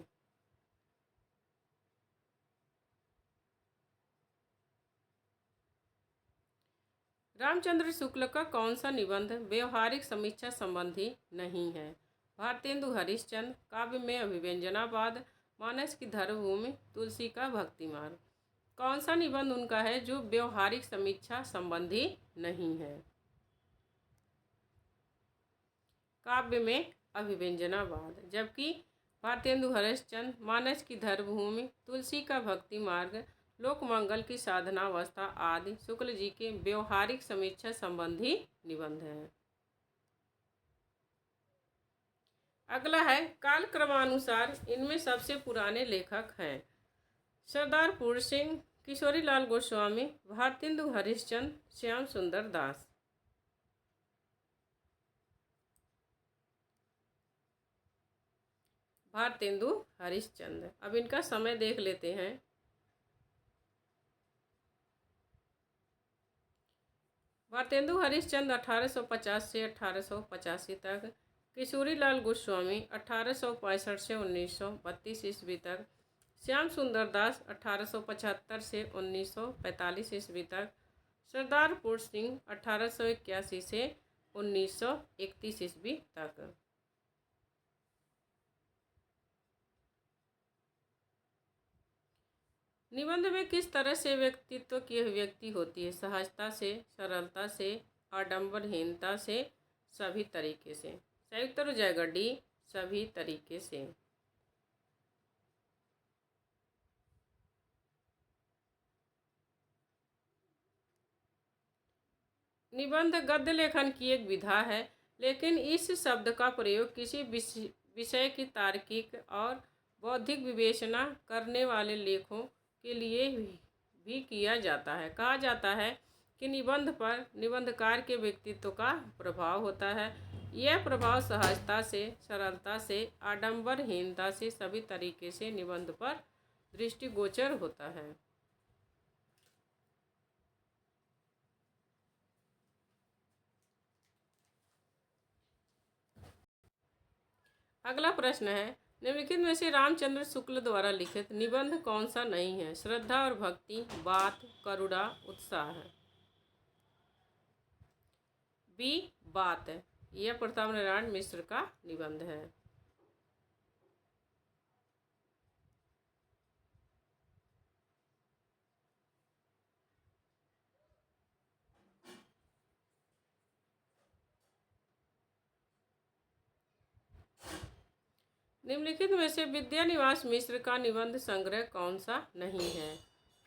रामचंद्र शुक्ल का कौन सा निबंध व्यवहारिक समीक्षा संबंधी नहीं है? भारतेंदु हरिश्चंद्र, काव्य में अभिव्यंजनावाद, मानस की धर्मभूमि, तुलसी का भक्ति मार्ग। कौन सा निबंध उनका है जो व्यवहारिक समीक्षा संबंधी नहीं है? काव्य में अभिव्यंजनावाद। जबकि भारतेंदु हरिश्चंद्र, मानस की धर्मभूमि, तुलसी का भक्ति मार्ग, लोकमंगल की साधनावस्था आदि शुक्ल जी के व्यवहारिक समीक्षा संबंधी निबंध हैं। अगला है काल क्रमानुसार इनमें सबसे पुराने लेखक हैं सरदार पूर्ण सिंह, किशोरीलाल गोस्वामी, भारतेंदु हरिश्चंद्र, श्याम सुंदर दास। भारतेंदु हरिश्चंद्र। अब इनका समय देख लेते हैं। भारतेंदु हरिश्चंद्र 1850 से 1885 तक, किशोरीलाल गोस्वामी 1865 से 1932 ईस्वी तक, श्याम सुंदर दास 1875 से 1945 ईस्वी तक, सरदार पुर सिंह 1881 से 1931 ईस्वी तक। निबंध में किस तरह से व्यक्तित्व की अभिव्यक्ति होती है? सहजता से, सरलता से, आडंबरहीनता से, सभी तरीके से। सही उत्तर हो जाएगा डी, सभी तरीके से। निबंध गद्य लेखन की एक विधा है, लेकिन इस शब्द का प्रयोग किसी विषय की तार्किक और बौद्धिक विवेचना करने वाले लेखों के लिए भी किया जाता है। कहा जाता है कि निबंध पर निबंधकार के व्यक्तित्व का प्रभाव होता है। यह प्रभाव सहजता से, सरलता से, आडंबरहीनता से, सभी तरीके से निबंध पर दृष्टिगोचर होता है। अगला प्रश्न है, निम्नलिखित में से रामचंद्र शुक्ल द्वारा लिखित निबंध कौन सा नहीं है? श्रद्धा और भक्ति, बात, करुणा, उत्साह। बी, बात। यह प्रताप नारायण मिश्र का निबंध है। निम्नलिखित में से विद्यानिवास मिश्र का निबंध संग्रह कौन सा नहीं है?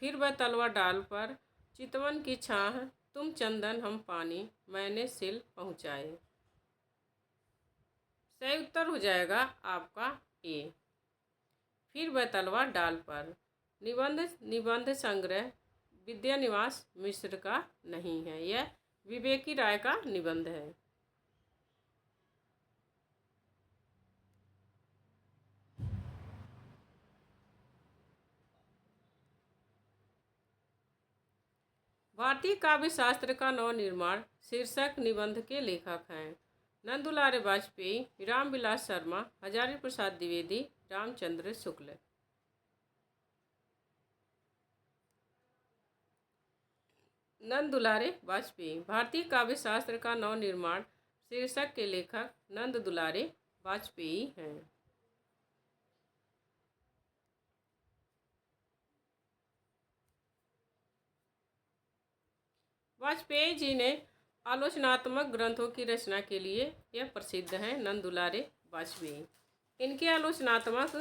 फिर वह तलवा डाल पर, चितवन की छाह, तुम चंदन हम पानी, मैंने सिल पहुँचाए। सही उत्तर हो जाएगा आपका ए, फिर वह तलवा डाल पर। निबंध संग्रह विद्यानिवास मिश्र का नहीं है, यह विवेकी राय का निबंध है। भारतीय काव्य शास्त्र का नवनिर्माण शीर्षक निबंध के लेखक हैं नंदुलारे वाजपेयी, रामविलास शर्मा, हजारी प्रसाद द्विवेदी, रामचंद्र शुक्ल। नंदुलारे वाजपेयी। भारतीय काव्य शास्त्र का नवनिर्माण शीर्षक के लेखक नंदुलारे वाजपेयी हैं। वाजपेयी जी ने आलोचनात्मक ग्रंथों की रचना के लिए यह प्रसिद्ध हैं नंदुलारे वाजपेयी। इनके आलोचनात्मक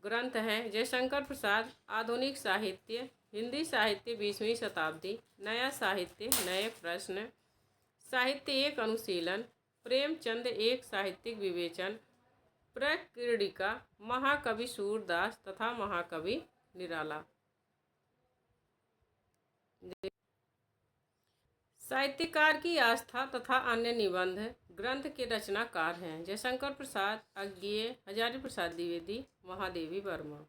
ग्रंथ हैं जयशंकर प्रसाद, आधुनिक साहित्य, हिंदी साहित्य 20वीं शताब्दी, नया साहित्य, नए प्रश्न, साहित्य एक अनुशीलन, प्रेमचंद एक साहित्यिक विवेचन, प्रकीर्णिका, महाकवि सूरदास तथा महाकवि निराला। साहित्यकार की आस्था तथा अन्य निबंध ग्रंथ के रचनाकार हैं जयशंकर प्रसाद, अज्ञेय, हजारी प्रसाद द्विवेदी, महादेवी वर्मा।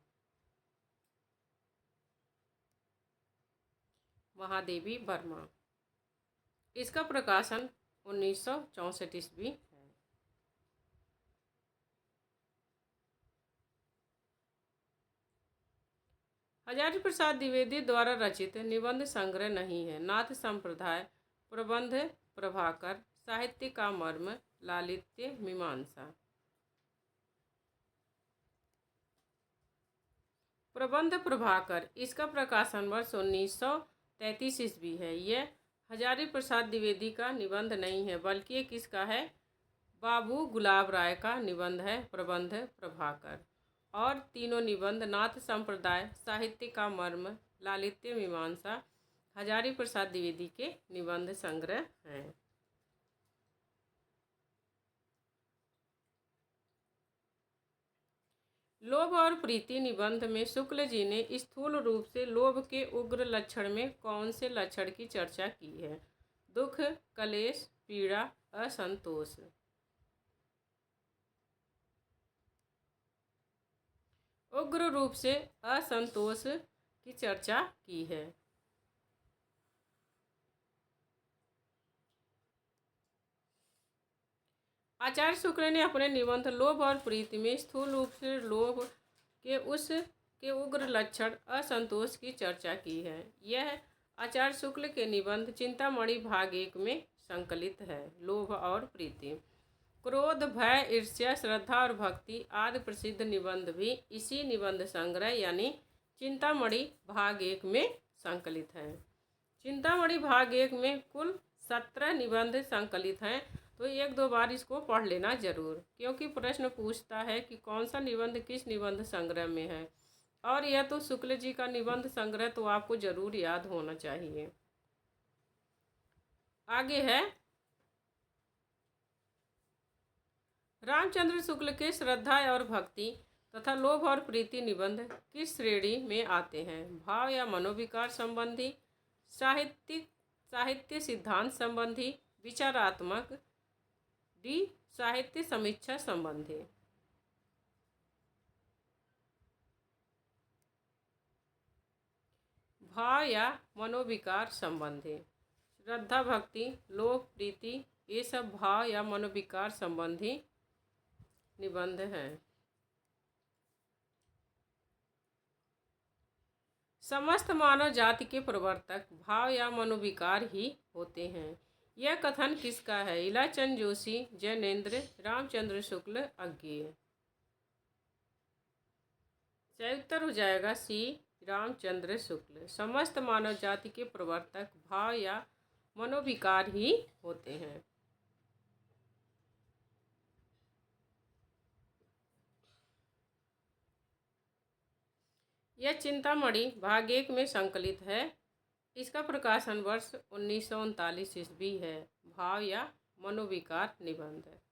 महादेवी वर्मा। इसका प्रकाशन 1964 ईस्वी है। हजारी प्रसाद द्विवेदी द्वारा रचित निबंध संग्रह नहीं है। नाथ संप्रदाय, प्रबंध प्रभाकर, साहित्य का मर्म, लालित्य मीमांसा। प्रबंध प्रभाकर, इसका प्रकाशन वर्ष 1933 ईस्वी है। यह हजारी प्रसाद द्विवेदी का निबंध नहीं है, बल्कि ये किसका है? बाबू गुलाब राय का निबंध है प्रबंध प्रभाकर। और तीनों निबंध नाथ संप्रदाय, साहित्य का मर्म, लालित्य मीमांसा हजारी प्रसाद द्विवेदी के निबंध संग्रह हैं। लोभ और प्रीति निबंध में शुक्ल जी ने स्थूल रूप से लोभ के उग्र लक्षण में कौन से लक्षण की चर्चा की है? दुख, कलेश, पीड़ा, असंतोष। उग्र रूप से असंतोष की चर्चा की है। आचार्य शुक्ल ने अपने निबंध लोभ और प्रीति में स्थूल रूप से लोभ के उग्र लक्षण असंतोष की चर्चा की है। यह आचार्य शुक्ल के निबंध चिंतामणि भाग 1 में संकलित है। लोभ और प्रीति, क्रोध, भय, ईर्ष्या, श्रद्धा और भक्ति आदि प्रसिद्ध निबंध भी इसी निबंध संग्रह यानी चिंतामणि भाग 1 में संकलित है। चिंतामणि भाग 1 में कुल 17 निबंध संकलित हैं, तो 1-2 बार इसको पढ़ लेना जरूर, क्योंकि प्रश्न पूछता है कि कौन सा निबंध किस निबंध संग्रह में है। और यह तो शुक्ल जी का निबंध संग्रह तो आपको जरूर याद होना चाहिए। आगे है रामचंद्र शुक्ल के श्रद्धा और भक्ति तथा लोभ और प्रीति निबंध किस श्रेणी में आते हैं? भाव या मनोविकार संबंधी, साहित्य सिद्धांत संबंधी, विचारात्मक, डी साहित्य समीक्षा संबंधी। भाव या मनोविकार संबंधी। श्रद्धा, भक्ति, लोभ, प्रीति ये सब भाव या मनोविकार संबंधी निबंध हैं। समस्त मानव जाति के प्रवर्तक भाव या मनोविकार ही होते हैं। यह कथन किसका है? इलाचंद जोशी, जैनेन्द्र, रामचंद्र शुक्ल, अज्ञेय। सही उत्तर हो जाएगा सी, रामचंद्र शुक्ल। समस्त मानव जाति के प्रवर्तक भाव या मनोविकार ही होते हैं। यह चिंतामणि भाग 1 में संकलित है। इसका प्रकाशन वर्ष 1939 ईस्वी है। भाव या मनोविकार निबंध है।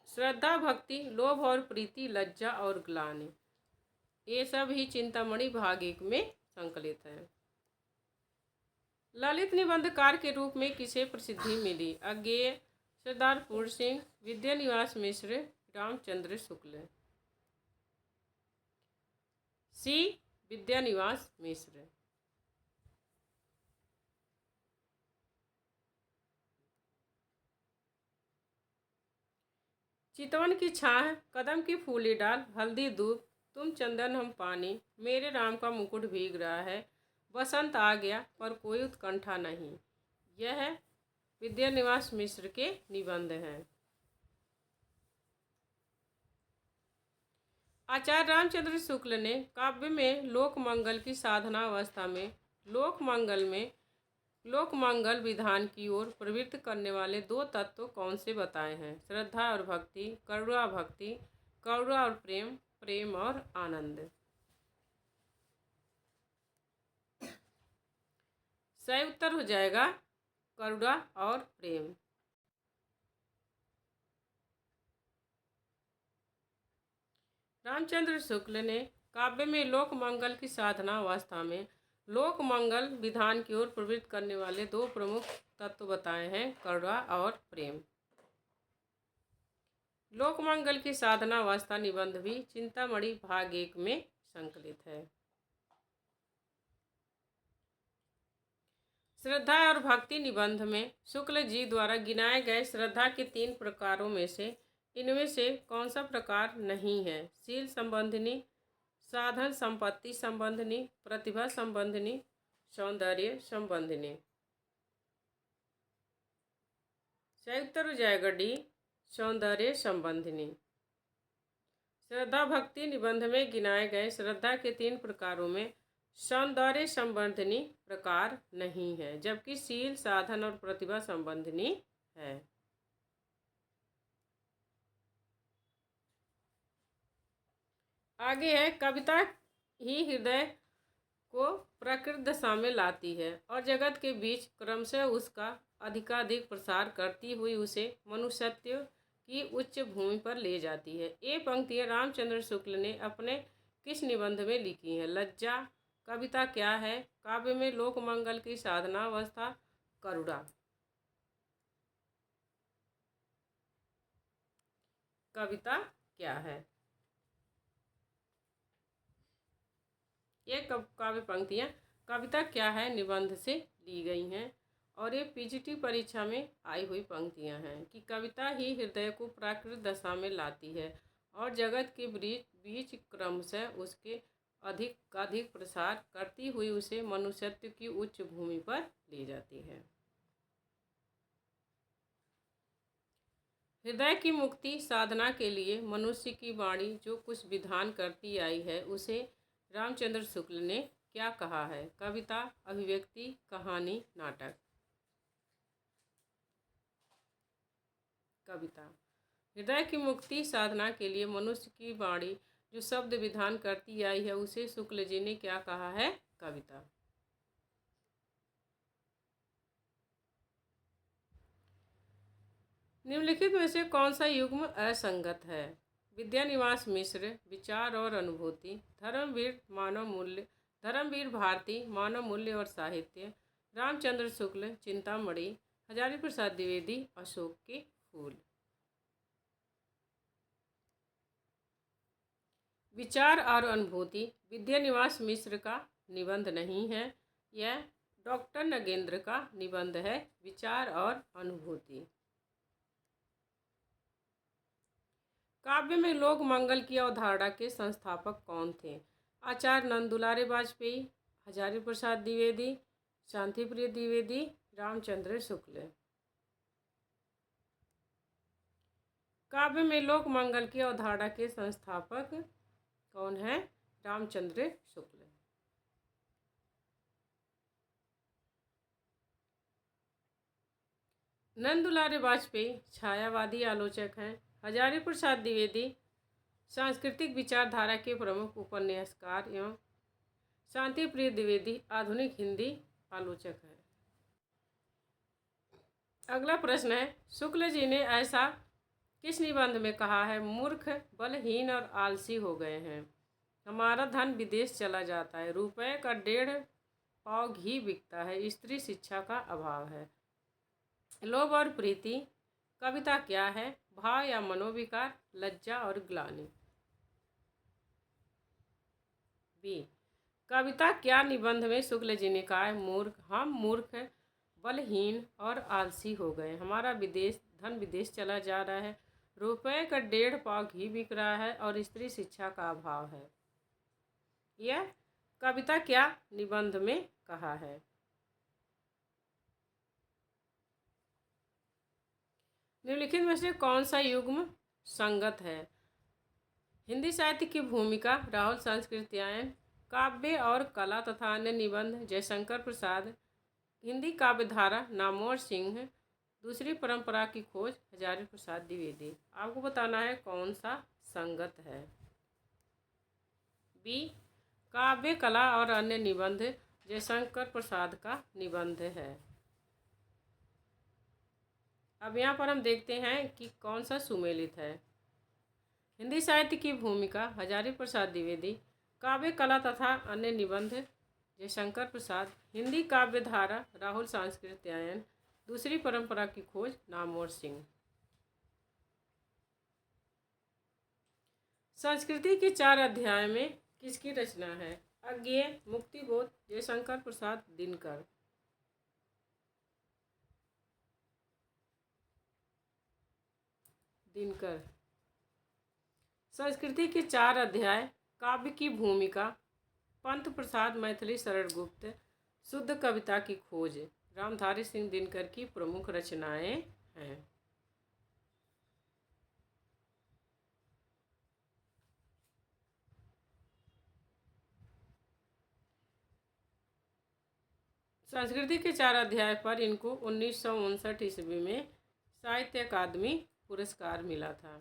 श्रद्धा, भक्ति, लोभ और प्रीति, लज्जा और ग्लानि ये सब ही चिंतामणि भाग 1 में संकलित है। ललित निबंधकार के रूप में किसे प्रसिद्धि मिली? अज्ञेय, सरदार पूर्ण सिंह, विद्यानिवास मिश्र, रामचंद्र शुक्ल। सी, विद्यानिवास मिश्र। चितवन की छाह, कदम की फूली डाल, हल्दी दूब, तुम चंदन हम पानी, मेरे राम का मुकुट भीग रहा है, बसंत आ गया पर कोई उत्कंठा नहीं। यह विद्यानिवास मिश्र के निबंध हैं। आचार्य रामचंद्र शुक्ल ने काव्य में लोकमंगल की साधना अवस्था में लोकमंगल विधान की ओर प्रवृत्त करने वाले 2 तत्व कौन से बताए हैं? श्रद्धा और भक्ति, करुणा भक्ति, करुणा और प्रेम, प्रेम और आनंद। सही उत्तर हो जाएगा करुणा और प्रेम। रामचंद्र शुक्ल ने काव्य में लोकमंगल की साधना अवस्था में लोकमंगल विधान की ओर प्रवृत्त करने वाले 2 प्रमुख तत्व बताए हैं, करुणा और प्रेम। लोकमंगल की साधना अवस्था निबंध भी चिंतामणि भाग 1 में संकलित है। श्रद्धा और भक्ति निबंध में शुक्ल जी द्वारा गिनाए गए श्रद्धा के 3 प्रकारों में से इनमें से कौन सा प्रकार नहीं है? शील संबंधिनी, साधन संपत्ति संबंधिनी, प्रतिभा संबंधिनी, सौंदर्य संबंधिनी। सही उत्तर हो जाएगा डी, सौंदर्य संबंधिनी। श्रद्धा भक्ति निबंध में गिनाए गए श्रद्धा के 3 प्रकारों में सौंदर्य संबंधिनी प्रकार नहीं है, जबकि शील, साधन और प्रतिभा संबंधिनी है। आगे है कविता ही हृदय को प्रकृत दशा में लाती है और जगत के बीच क्रमशः उसका अधिकाधिक प्रसार करती हुई उसे मनुष्यत्व की उच्च भूमि पर ले जाती है। ये पंक्तियाँ रामचंद्र शुक्ल ने अपने किस निबंध में लिखी हैं? लज्जा, कविता क्या है, काव्य में लोकमंगल की साधना अवस्था, करुणा। कविता क्या है? ये काव्य पंक्तियाँ कविता क्या है निबंध से ली गई हैं और ये पीजीटी परीक्षा में आई हुई पंक्तियां हैं कि कविता ही हृदय को प्राकृत दशा में लाती है और जगत के बीच बीच क्रमशः उसके अधिक अधिक प्रसार करती हुई उसे मनुष्यत्व की उच्च भूमि पर ले जाती है। हृदय की मुक्ति साधना के लिए मनुष्य की वाणी जो कुछ विधान करती आई है उसे रामचंद्र शुक्ल ने क्या कहा है? कविता, अभिव्यक्ति, कहानी, नाटक। कविता। हृदय की मुक्ति साधना के लिए मनुष्य की वाणी जो शब्द विधान करती आई है उसे शुक्ल जी ने क्या कहा है? कविता। निम्नलिखित में से कौन सा युग्म असंगत है? विद्यानिवास मिश्र, विचार और अनुभूति, धर्मवीर मानव मूल्य, धर्मवीर भारती, मानव मूल्य और साहित्य, रामचंद्र शुक्ल, चिंतामणि, हजारी प्रसाद द्विवेदी, अशोक के फूल। विचार और अनुभूति विद्यानिवास मिश्र का निबंध नहीं है, यह डॉक्टर नगेंद्र का निबंध है। विचार और अनुभूति। काव्य में लोक मंगल की अवधारणा के संस्थापक कौन थे? आचार्य नंद दुलारे वाजपेयी, हजारी प्रसाद द्विवेदी, शांतिप्रिय द्विवेदी, रामचंद्र शुक्ल। काव्य में लोक मंगल की अवधारणा के संस्थापक कौन है? रामचंद्र शुक्ल। नंद दुलारे वाजपेयी छायावादी आलोचक हैं। हजारी प्रसाद द्विवेदी सांस्कृतिक विचारधारा के प्रमुख उपन्यासकार एवं शांतिप्रिय द्विवेदी आधुनिक हिंदी आलोचक हैं। अगला प्रश्न है, शुक्ल जी ने ऐसा किस निबंध में कहा है? मूर्ख, बलहीन और आलसी हो गए हैं, हमारा धन विदेश चला जाता है, रुपए का 1.5 पाव घी बिकता है, स्त्री शिक्षा का अभाव है। लोभ और प्रीति कविता क्या है? भाव या मनोविकार, लज्जा और ग्लानि। बी। कविता क्या निबंध में शुक्ल जी ने कहा है? मूर्ख, हम मूर्ख, बलहीन और आलसी हो गए, हमारा धन विदेश चला जा रहा है, रुपए का 1.5 पाव घी बिक रहा है और स्त्री शिक्षा का अभाव है। यह कविता क्या निबंध में कहा है? निम्नलिखित में से कौन सा युग्म संगत है? हिंदी साहित्य की भूमिका, राहुल सांस्कृत्यायन, काव्य और कला तथा अन्य निबंध, जयशंकर प्रसाद, हिंदी काव्यधारा, नामवर सिंह, दूसरी परंपरा की खोज, हजारी प्रसाद द्विवेदी। आपको बताना है कौन सा संगत है। बी। काव्य, कला और अन्य निबंध जयशंकर प्रसाद का निबंध है। अब यहाँ पर हम देखते हैं कि कौन सा सुमेलित है। हिंदी साहित्य की भूमिका, हजारी प्रसाद द्विवेदी, काव्य, कला तथा अन्य निबंध, जयशंकर प्रसाद, हिंदी काव्यधारा, राहुल सांस्कृत्यायन, दूसरी परंपरा की खोज, नामवर सिंह। संस्कृति के 4 अध्याय में किसकी रचना है? अज्ञेय, मुक्तिबोध, जयशंकर प्रसाद, दिनकर। दिनकर। संस्कृति के 4 अध्याय, काव्य की भूमिका, पंत प्रसाद मैथिली शरण गुप्त, शुद्ध कविता की खोज, रामधारी सिंह दिनकर की प्रमुख रचनाएं हैं। संस्कृति के 4 अध्याय पर इनको 1959 ईस्वी में साहित्य अकादमी पुरस्कार मिला था।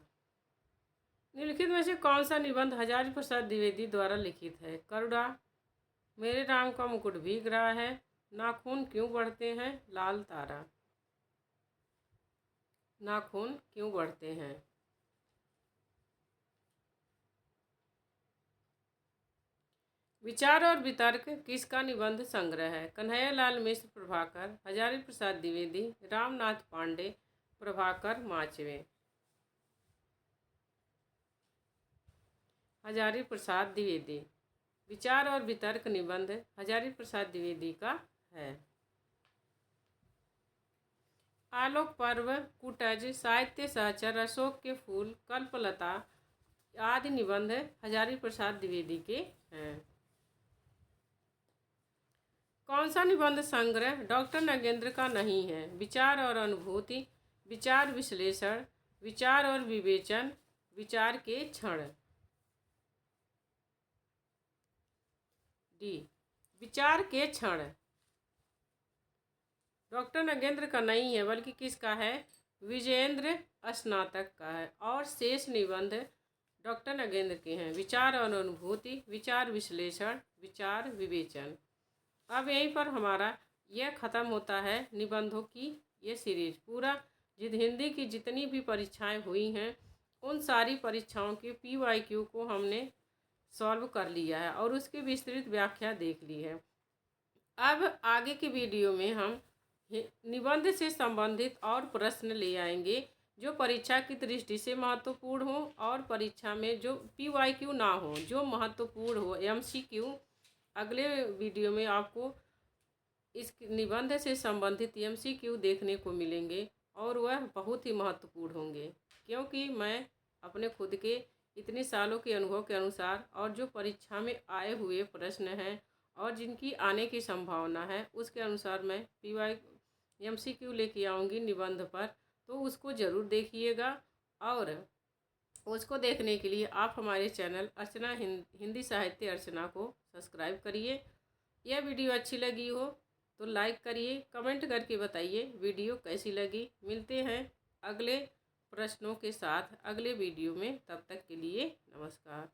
निम्नलिखित में से कौन सा निबंध हजारी प्रसाद द्विवेदी द्वारा लिखित है? करुणा, मेरे राम का मुकुट भीग रहा है, नाखून क्यों बढ़ते हैं, लाल तारा। नाखून क्यों बढ़ते हैं। विचार और वितर्क किसका निबंध संग्रह है? कन्हैयालाल मिश्र प्रभाकर, हजारी प्रसाद द्विवेदी, रामनाथ पांडे, प्रभाकर माचवे। हजारी प्रसाद द्विवेदी। विचार और वितर्क निबंध हजारी प्रसाद द्विवेदी का है। आलोक पर्व, कुटज, साहित्य सहचर, अशोक के फूल, कल्पलता आदि निबंध हजारी प्रसाद द्विवेदी के हैं। कौन सा निबंध संग्रह डॉक्टर नगेंद्र का नहीं है? विचार और अनुभूति, विचार विश्लेषण, विचार और विवेचन, विचार के क्षण। डी, विचार के क्षण डॉक्टर नगेंद्र का नहीं है, बल्कि किसका है? विजयेंद्र स्नातक का है। और शेष निबंध डॉक्टर नगेंद्र के हैं। विचार और अनुभूति, विचार विश्लेषण, विचार विवेचन। अब यहीं पर हमारा यह ख़त्म होता है निबंधों की ये सीरीज पूरा। हिंदी की जितनी भी परीक्षाएं हुई हैं उन सारी परीक्षाओं के PYQ को हमने सॉल्व कर लिया है और उसकी विस्तृत व्याख्या देख ली है। अब आगे की वीडियो में हम निबंध से संबंधित और प्रश्न ले आएंगे जो परीक्षा की दृष्टि से महत्वपूर्ण हो और परीक्षा में जो PYQ ना हो, जो महत्वपूर्ण हो, MCQ। अगले वीडियो में आपको इस निबंध से संबंधित MCQ देखने को मिलेंगे और वह बहुत ही महत्वपूर्ण होंगे, क्योंकि मैं अपने खुद के इतने सालों के अनुभव के अनुसार और जो परीक्षा में आए हुए प्रश्न हैं और जिनकी आने की संभावना है उसके अनुसार मैं MCQ लेके आऊँगी निबंध पर। तो उसको ज़रूर देखिएगा और उसको देखने के लिए आप हमारे चैनल अर्चना हिंदी साहित्य अर्चना को सब्सक्राइब करिए। यह वीडियो अच्छी लगी हो तो लाइक करिए, कमेंट करके बताइए वीडियो कैसी लगी। मिलते हैं अगले प्रश्नों के साथ अगले वीडियो में, तब तक के लिए नमस्कार।